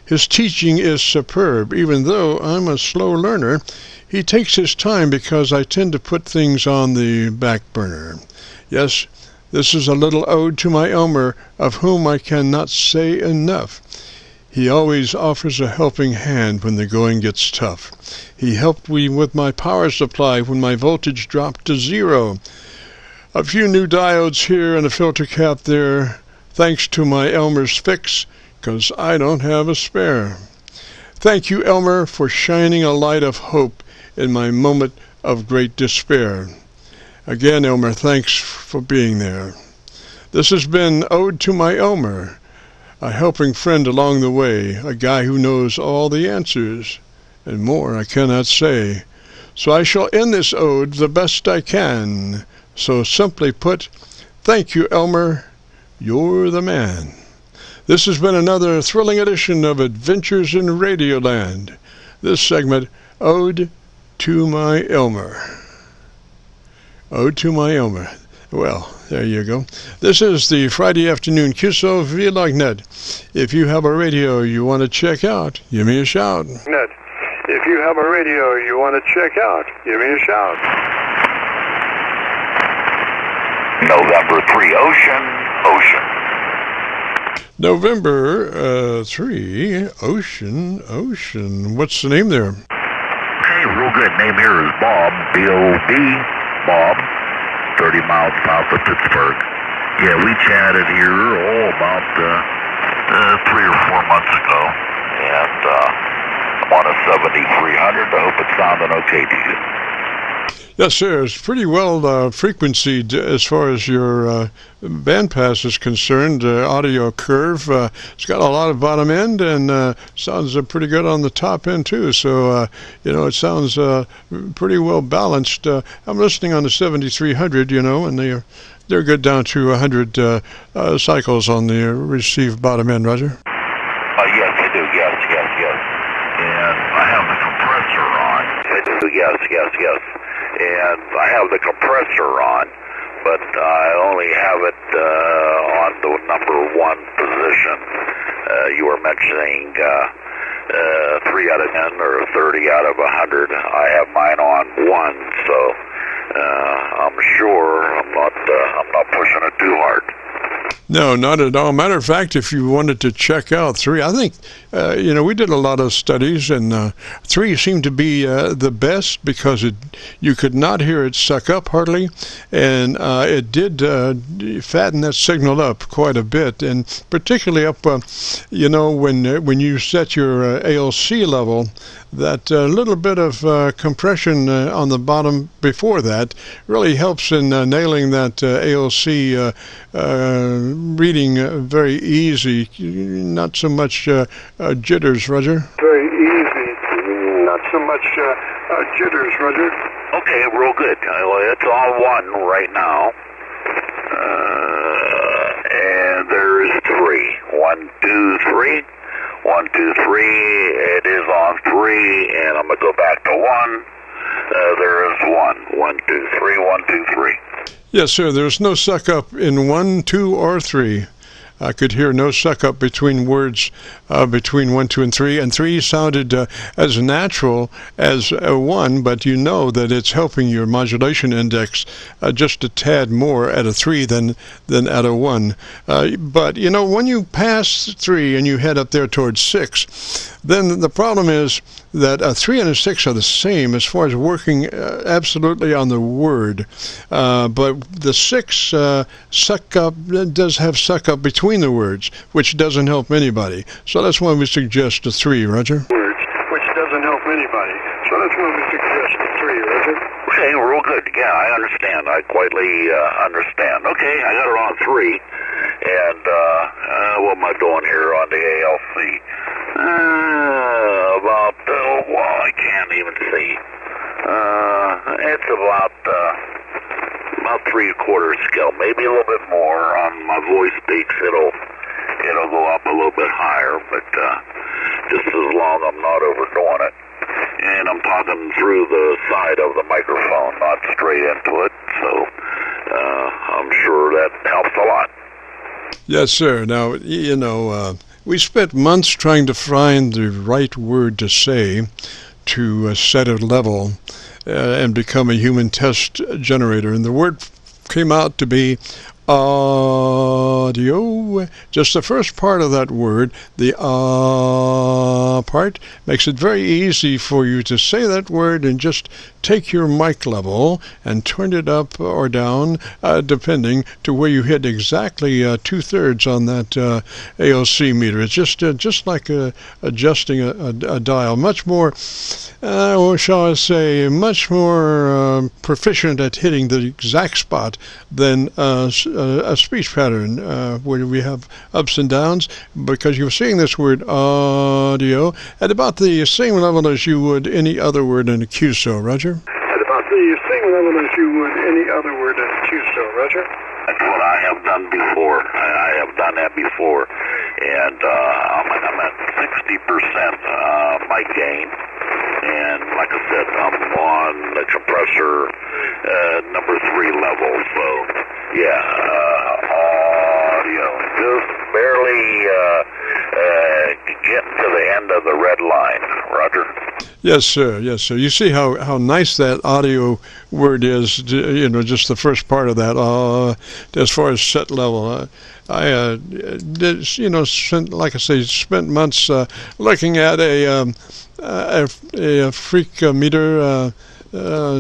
His teaching is superb. Even though I'm a slow learner, he takes his time because I tend to put things on the back burner. Yes, this is a little ode to my Elmer, of whom I cannot say enough. He always offers a helping hand when the going gets tough. He helped me with my power supply when my voltage dropped to 0. A few new diodes here and a filter cap there, thanks to my Elmer's fix, 'cause I don't have a spare. Thank you, Elmer, for shining a light of hope in my moment of great despair. Again, Elmer, thanks for being there. This has been Ode to My Elmer, a helping friend along the way, a guy who knows all the answers, and more I cannot say. So I shall end this ode the best I can. So simply put, thank you, Elmer, you're the man. This has been another thrilling edition of Adventures in Radioland. This segment, Ode to My Elmer. Ode to my Elmer. Well, there you go. This is the Friday afternoon Qso-Vlog net. If you have a radio you want to check out, give me a shout. Net. If you have a radio you want to check out, give me a shout. November 3, Ocean. November 3, Ocean. What's the name there? Okay, real good. Name here is Bob, B-O-B. Bob, 30 miles south of Pittsburgh. Yeah, we chatted here about 3 or 4 months ago, and I'm on a 7300. I hope it's sounding okay to you. Yes, sir. It's pretty well frequency as far as your bandpass is concerned. Audio curve. It's got a lot of bottom end and sounds pretty good on the top end too. So it sounds pretty well balanced. I'm listening on the 7300, and they're good down to 100 cycles on the received bottom end. Roger. Yes, I do. Yes. And I have the compressor on. I do. Yes. And I have the compressor on, but I only have it on the number 1 position. You were mentioning 3 out of 10 or 30 out of 100. I have mine on 1, so I'm sure I'm not pushing it too hard. No, not at all. Matter of fact, if you wanted to check out 3, I think, we did a lot of studies, and 3 seemed to be the best because you could not hear it suck up hardly, and it did fatten that signal up quite a bit, and particularly up, when you set your ALC level, that little bit of compression on the bottom before that really helps in nailing that ALC reading very easy. Not so much jitters, Roger. Very easy. Not so much jitters, Roger. Okay, real good. It's on 1 right now. And there's 3. 1, 2, 3. 1, 2, 3. It is on 3, and I'm going to go back to 1. There is 1. 1, 2, 3. 1, 2, 3. Yes, sir. There's no suck up in 1, 2, or 3. I could hear no suck up between words between 1, 2, and 3. And 3 sounded as natural as 1, but you know that it's helping your modulation index just a tad more at a 3 than at a 1. But, when you pass 3 and you head up there towards 6, then the problem is that a 3 and a 6 are the same as far as working absolutely on the word. But the 6 suck up does have suck up between the words, which doesn't help anybody. So that's why we suggest a 3, Roger. Words, which doesn't help anybody. So that's why we suggest a 3, Roger. Okay, real good. Yeah, I understand. I quietly understand. Okay, I got it on 3. And what am I doing here on the ALC? I can't even see. It's about 3/4 scale, maybe a little bit more. On my voice peaks, it'll go up a little bit higher, but just as long I'm not overdoing it. And I'm talking through the side of the microphone, not straight into it, so I'm sure that helps a lot. Yes, sir. Now, we spent months trying to find the right word to say to set a level and become a human test generator. And the word came out to be audio. Just the first part of that word, the part, makes it very easy for you to say that word and just take your mic level and turn it up or down, depending to where you hit exactly 2/3 on that ALC meter. It's just like adjusting a dial. Much more, shall I say, much more proficient at hitting the exact spot than a speech pattern where we have ups and downs, because you're seeing this word audio at about the same level as you would any other word in a QSO, Roger? At about the same level as you would any other word in a QSO, Roger? That's what I have done before. I have done that before. And I'm at 60% my gain. And like I said, I'm on the compressor number 3 level. So, yeah, audio. Just barely getting to the end of the red line, Roger. Yes, sir. Yes, sir. You see how nice that audio word is, just the first part of that, as far as set level. I did, like I say, spent months looking at a freak meter,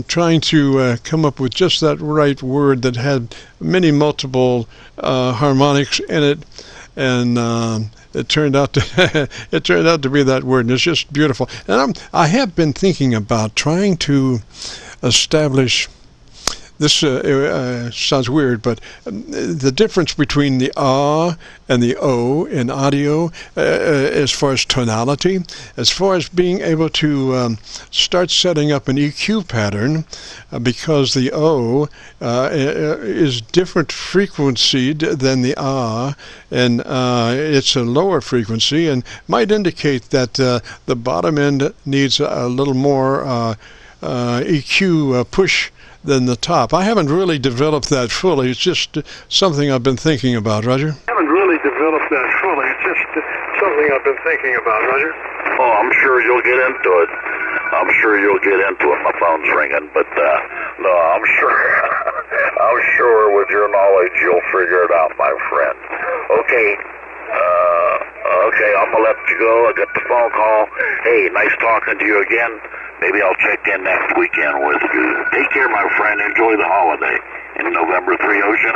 trying to come up with just that right word that had many multiple harmonics in it, and it turned out to be that word, and it's just beautiful. And I have been thinking about trying to establish this. Sounds weird, but the difference between the and the O in audio, as far as tonality, as far as being able to start setting up an EQ pattern, because the O is different frequency than the and it's a lower frequency, and might indicate that the bottom end needs a little more EQ push than the top. I haven't really developed that fully. It's just something I've been thinking about, Roger. I haven't really developed that fully. It's just something I've been thinking about, Roger. Oh, I'm sure you'll get into it. My phone's ringing, but no, I'm sure I'm sure with your knowledge you'll figure it out, my friend. Okay, I'm gonna let you go. I got the phone call. Hey, nice talking to you again. Maybe I'll check in next weekend with you. Take care, my friend. Enjoy the holiday. In November 3, Ocean.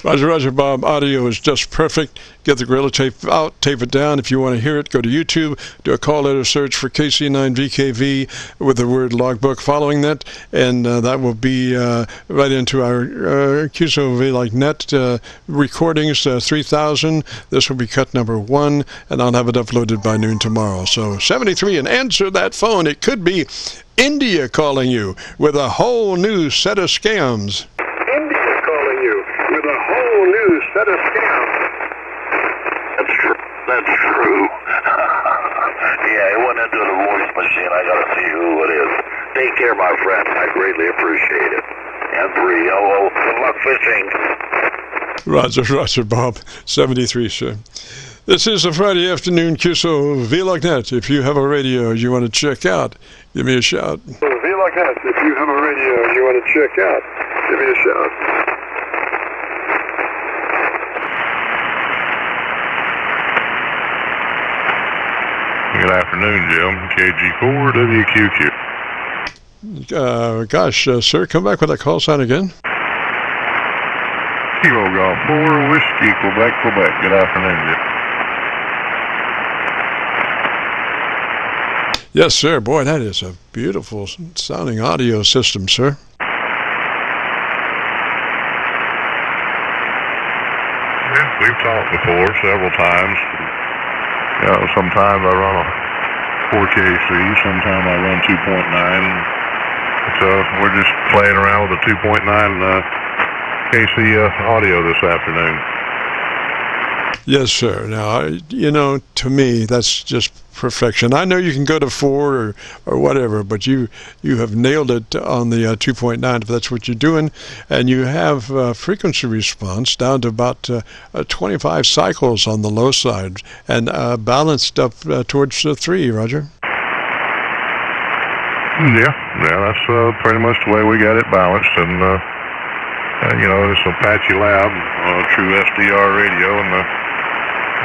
Roger, Roger, Bob. Audio is just perfect. Get the Gorilla Tape out, tape it down. If you want to hear it, go to YouTube, do a call letter search for KC9VKV with the word logbook following that, and that will be right into our Qso-Vlog net recordings 3000. This will be cut number 1, and I'll have it uploaded by noon tomorrow. So 73, and answer that phone. It could be India calling you with a whole new set of scams. India calling you with a whole new set of scams. That's true. Yeah, it went into the voice machine. I gotta see who it is. Take care, my friend. I greatly appreciate it. And 3, good luck fishing. Roger, Roger, Bob. 73, sir. This is a Friday afternoon Qso-Vlog net. If you have a radio you want to check out, give me a shout. Vlog net. If you have a radio you want to check out, give me a shout. Good afternoon, Jim. KG4WQQ. Gosh, sir, come back with that call sign again. Kilo Golf 4, Whiskey, Quebec, Quebec. Good afternoon, Jim. Yes, sir. Boy, that is a beautiful sounding audio system, sir. Yeah, we've talked before several times. Sometimes I run a 4KC, sometimes I run 2.9. But we're just playing around with a 2.9 KC audio this afternoon. Yes, sir. Now, to me, that's just perfection. I know you can go to 4 or whatever, but you have nailed it on the 2.9 if that's what you're doing, and you have frequency response down to about 25 cycles on the low side, and balanced up towards 3, Roger. Yeah, that's pretty much the way we got it balanced, and it's Apache Lab, true SDR radio, and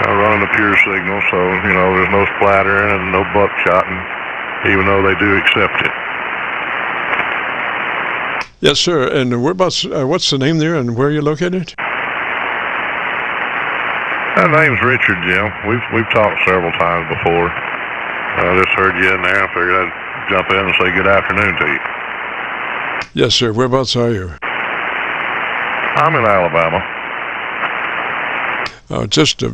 running a pure signal, so, there's no splattering and no buckshot, even though they do accept it. Yes, sir. And whereabouts, what's the name there and where are you located? My name's Richard, Jim. We've talked several times before. I just heard you in there. I figured I'd jump in and say good afternoon to you. Yes, sir. Whereabouts are you? I'm in Alabama. Just a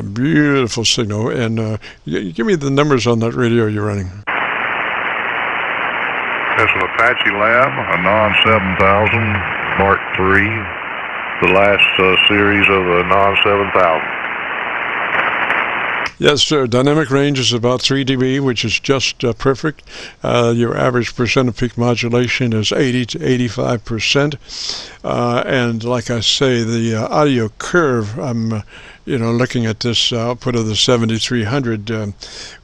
beautiful signal. And give me the numbers on that radio you're running. It's an Apache Lab, a non-7000 Mark III, the last series of a non-7000. Yes, sir. Dynamic range is about 3 dB, which is just perfect. Your average percent of peak modulation is 80 to 85%. And like I say, the audio curve, I'm looking at this output of the 7300,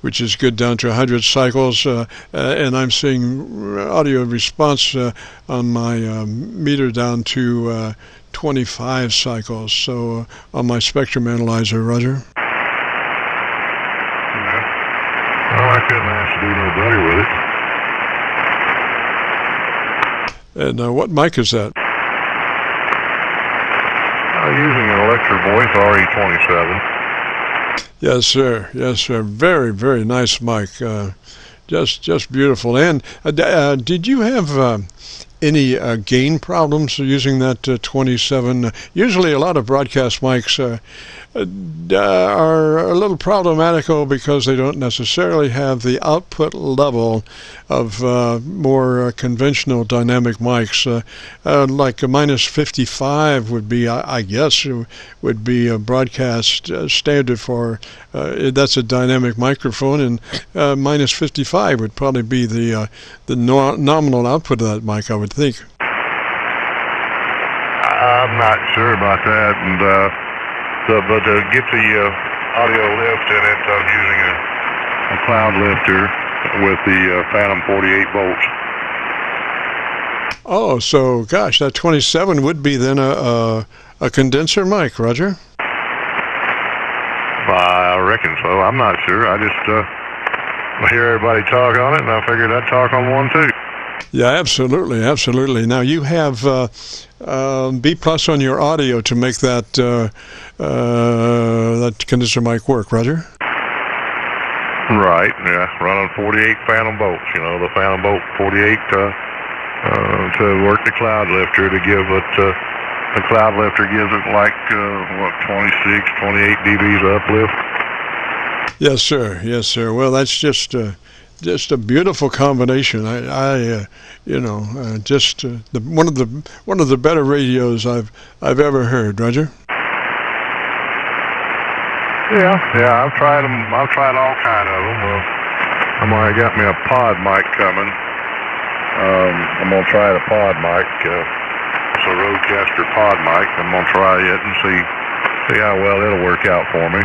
which is good down to 100 cycles, and I'm seeing audio response on my meter down to 25 cycles. So on my spectrum analyzer, Roger. Well, I couldn't ask to do no better with it. And what mic is that? Using an Electro Voice RE27. Yes, sir. Yes, sir. Very, very nice mic. Just beautiful. And did you have any gain problems using that 27? Usually a lot of broadcast mics are a little problematical because they don't necessarily have the output level of more conventional dynamic mics. Like a minus 55 would be, I guess, would be a broadcast standard for, that's a dynamic microphone, and minus 55 would probably be the nominal output of that mic, I would think. I'm not sure about that, and but to get the audio lift in it, I'm using a cloud lifter with the Phantom 48 volts. Oh, so gosh, that 27 would be then a condenser mic, Roger? I reckon so. I'm not sure. I just hear everybody talk on it, and I figured I'd talk on one too. Yeah, absolutely, absolutely. Now you have B+ on your audio to make that that condenser mic work, Roger? Right, yeah, running 48 phantom bolts, you know, the phantom bolt 48 to work the cloud lifter, to give it, the cloud lifter gives it like, 26, 28 dBs uplift. Yes, sir, yes, sir. Well, that's just a beautiful combination. One of the better radios I've ever heard, Roger. Yeah, I've tried them. I've tried all kind of them. I'm already got me a pod mic coming. I'm gonna try the pod mic. It's a Rodecaster pod mic. I'm gonna try it and see how well it'll work out for me.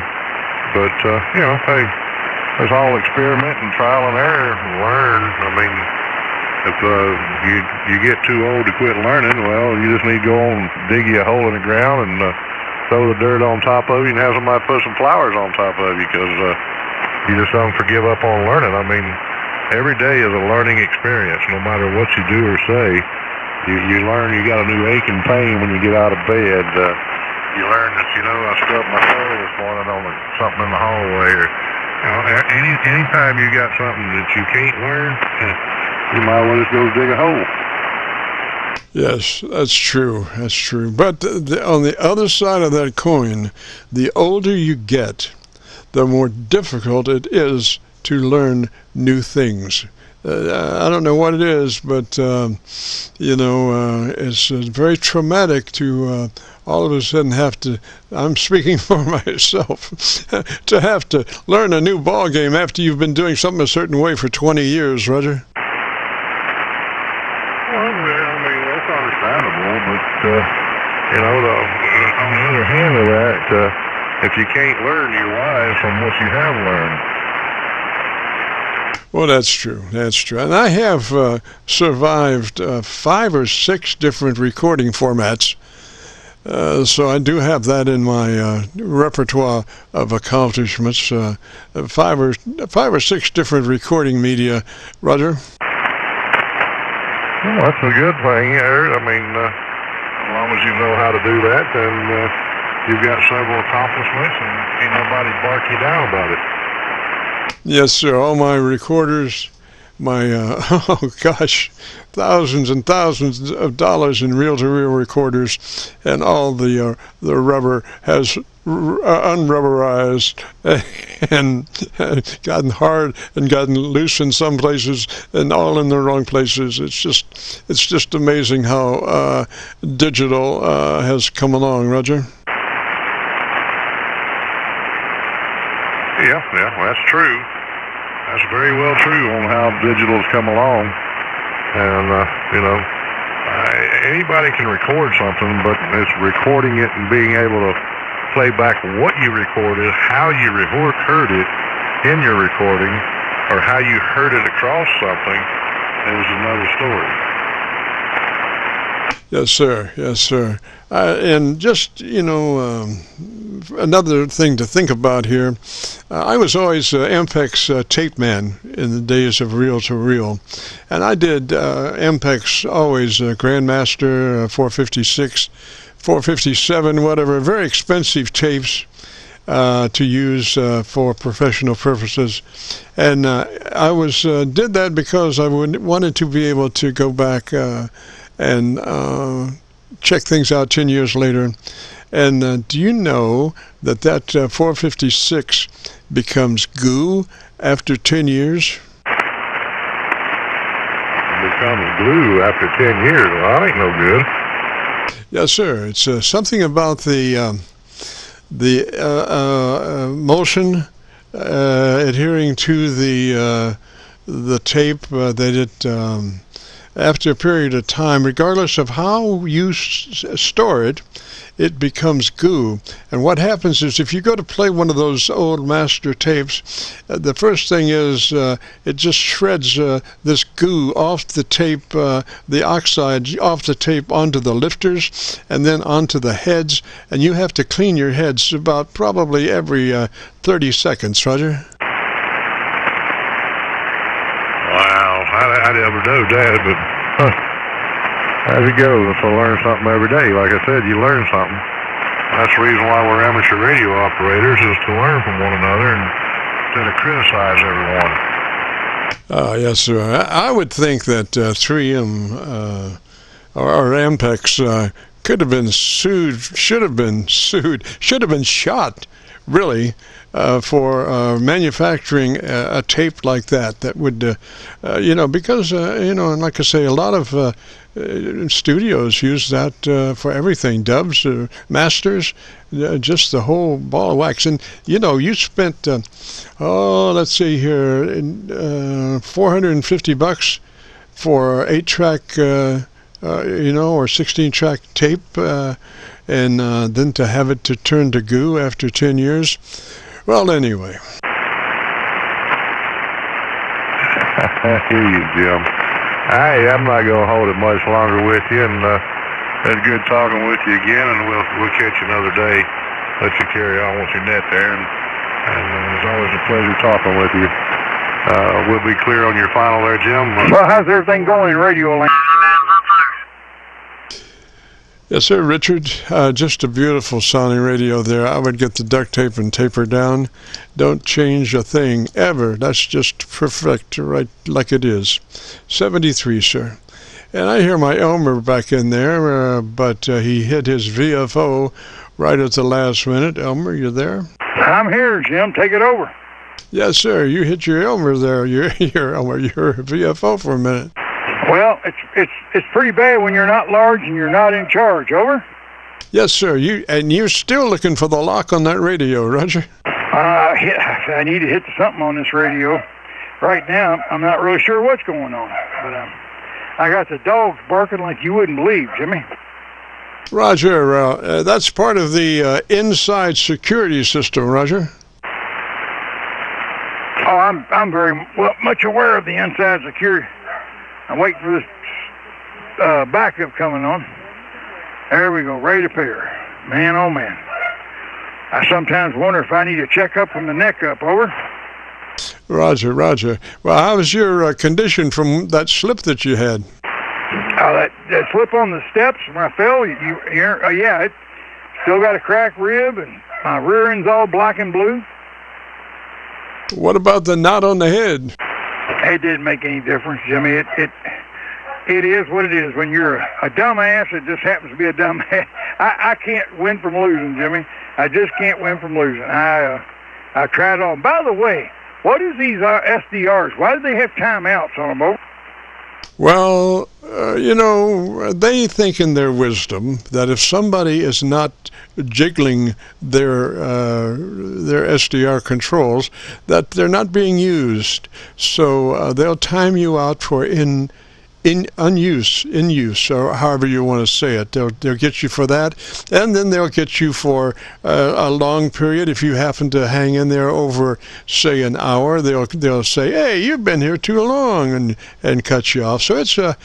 But hey, it's all experiment and trial and error. Learn. I mean, if you get too old to quit learning, well, you just need to go on and dig you a hole in the ground and throw the dirt on top of you and have somebody put some flowers on top of you, because you just don't forgive up on learning. I mean, every day is a learning experience. No matter what you do or say, you learn. You got a new ache and pain when you get out of bed. You learn that, I stubbed my toe this morning on something in the hallway, or anytime you got something that you can't learn, you might as well just go dig a hole. Yes, that's true. That's true. But on the other side of that coin, the older you get, the more difficult it is to learn new things. I don't know what it is, but it's very traumatic to all of a sudden have to. I'm speaking for myself to have to learn a new ball game after you've been doing something a certain way for 20 years, Roger. Understandable, but on the other hand of that, if you can't learn, you're wise from what you have learned. Well, that's true. That's true. And I have survived 5 or 6 different recording formats, so I do have that in my repertoire of accomplishments. 5 or 6 different recording media, Roger. Well, that's a good thing, Eric. I mean, as long as you know how to do that, then you've got several accomplishments, and ain't nobody bark you down about it. Yes, sir. All my recorders, my thousands and thousands of dollars in reel-to-reel recorders, and all the rubber has unrubberized and gotten hard and gotten loose in some places and all in the wrong places. It's just amazing how digital has come along, Roger. Yeah, that's true. That's very well true on how digital's come along. And anybody can record something, but it's recording it and being able to play back what you recorded, how you heard it in your recording, or how you heard it across something is another story. Yes, sir. Yes, sir. And just, another thing to think about here, I was always Ampex tape man in the days of reel-to-reel. And I did Ampex always, Grandmaster, 456, 457, whatever, very expensive tapes to use for professional purposes. And I did that because I wanted to be able to go back and check things out 10 years later. And do you know that 456 becomes goo after 10 years? It becomes glue after 10 years. Well, that ain't no good. Yes, sir. It's something about the motion adhering to the tape that it after a period of time, regardless of how you store it, it becomes goo. And what happens is if you go to play one of those old master tapes, the first thing is it just shreds this goo off the tape, the oxide off the tape onto the lifters and then onto the heads, and you have to clean your heads about probably every 30 seconds, Roger. Wow, I never know that, but as it goes, I learn something every day. Like I said, you learn something. That's the reason why we're amateur radio operators, is to learn from one another and instead of criticize everyone. Yes, sir. I would think that 3M or Ampex could have been sued, should have been shot, really, for manufacturing a tape like that. That would, because, and like I say, a lot of studios use that for everything. Dubs, masters, just the whole ball of wax. And, you spent, let's see here, $450 for 8-track, or 16-track tape, and then to have it to turn to goo after 10 years. Well, anyway. I hear you, Jim. Hey, I'm not going to hold it much longer with you, and it's good talking with you again, and we'll catch you another day. Let you carry on with your net there, and it's always a pleasure talking with you. We'll be clear on your final there, Jim. Well, how's everything going in RADIOLAND? Yes, sir, Richard. Just a beautiful sounding radio there. I would get the duct tape and taper down. Don't change a thing, ever. That's just perfect, right like it is. 73, sir. And I hear my Elmer back in there, but he hit his VFO right at the last minute. Elmer, you there? I'm here, Jim. Take it over. Yes, sir. You hit your Elmer there. Your Elmer, your VFO for a minute. Well, it's pretty bad when you're not large and you're not in charge. Over? Yes, sir. You're still looking for the lock on that radio, Roger? I need to hit something on this radio. Right now, I'm not really sure what's going on. But I got the dogs barking like you wouldn't believe, Jimmy. Roger, that's part of the inside security system, Roger. Oh, I'm very much aware of the inside security. I'm waiting for this backup coming on. There we go, ready to pair. Man, oh man. I sometimes wonder if I need a checkup from the neck up. Over. Roger. Well, how was your condition from that slip that you had? That slip on the steps when I fell, yeah, it still got a cracked rib, and my rear end's all black and blue. What about the knot on the head? It didn't make any difference, Jimmy. It is what it is. When you're a dumbass, it just happens to be a dumbass. I can't win from losing, Jimmy. I just can't win from losing. I tried all. By the way, what is these SDRs? Why do they have timeouts on them? Well, they think in their wisdom that if somebody is not jiggling their SDR controls, that they're not being used. So they'll time you out for in use, or however you want to say it. They'll get you for that, and then they'll get you for a long period. If you happen to hang in there over, say, an hour, they'll say, "Hey, you've been here too long," and cut you off. So it's a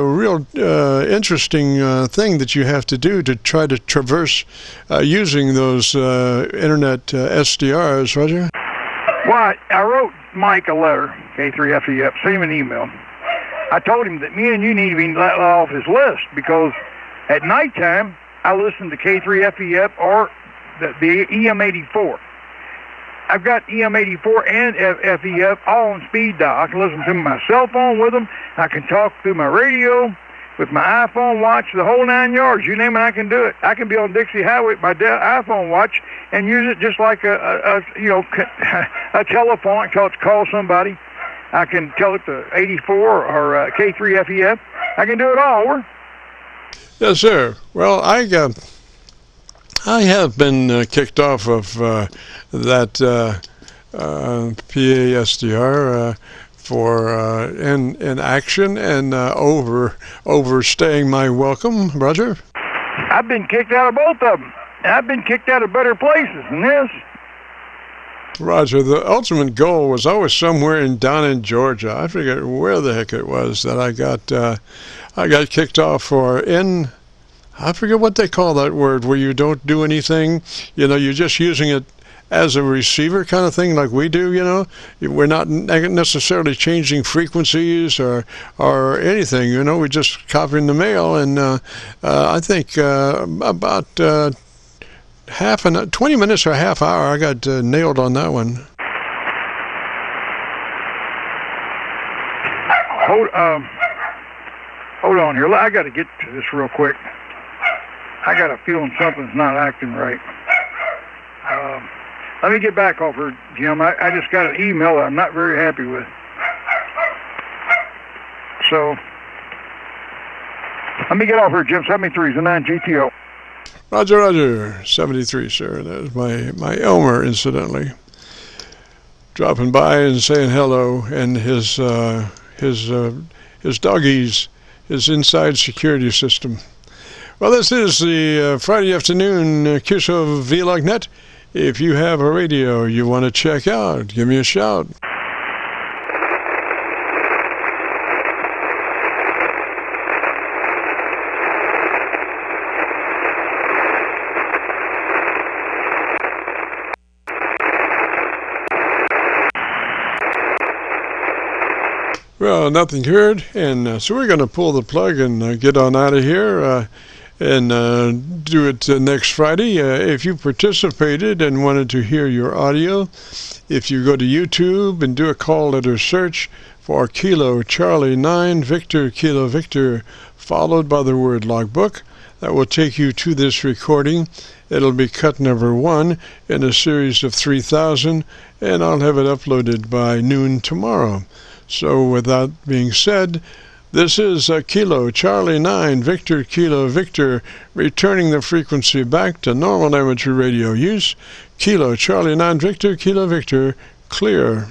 real interesting thing that you have to do to try to traverse using those internet SDRs, Roger. Well, I wrote Mike a letter, K3FE, sent him an email. I told him that me and you need to be let off his list because at nighttime I listen to K3FE or the EM84. I've got EM84 and FEF all on speed dial. I can listen to my cell phone with them. I can talk through my radio with my iPhone watch, the whole 9 yards. You name it, I can do it. I can be on Dixie Highway with my iPhone watch and use it just like a telephone. I can tell it to call somebody. I can tell it to 84 or K3FEF. I can do it all. Over. Yes, sir. Well, I have been kicked off of that PASDR in action and overstaying my welcome, Roger? I've been kicked out of both of them. And I've been kicked out of better places than this. Roger, the ultimate goal was always somewhere down in Georgia. I forget where the heck it was that I got kicked off for. I forget what they call that word, where you don't do anything. You're just using it as a receiver kind of thing, like we do. We're not necessarily changing frequencies or anything. We're just copying the mail. And I think about 20 minutes or a half hour, I got nailed on that one. Hold on here. I got to get to this real quick. I got a feeling something's not acting right. Let me get back off her, Jim. I just got an email that I'm not very happy with. So, let me get off her, Jim. 73 is a 9 GTO. Roger. 73, sir. That was my Elmer, incidentally. Dropping by and saying hello, and his doggies, his inside security system. Well, this is the Friday afternoon Qso-Vlog net. If you have a radio you want to check out, give me a shout. Well, nothing heard, and so we're going to pull the plug and get on out of here and do it next Friday. If you participated and wanted to hear your audio, if you go to YouTube and do a call letter search for Kilo Charlie 9 Victor Kilo Victor, followed by the word logbook, that will take you to this recording. It'll be cut number 1 in a series of 3,000, and I'll have it uploaded by noon tomorrow. So with that being said, this is Kilo Charlie 9 Victor Kilo Victor, returning the frequency back to normal amateur radio use. Kilo Charlie 9 Victor Kilo Victor, clear.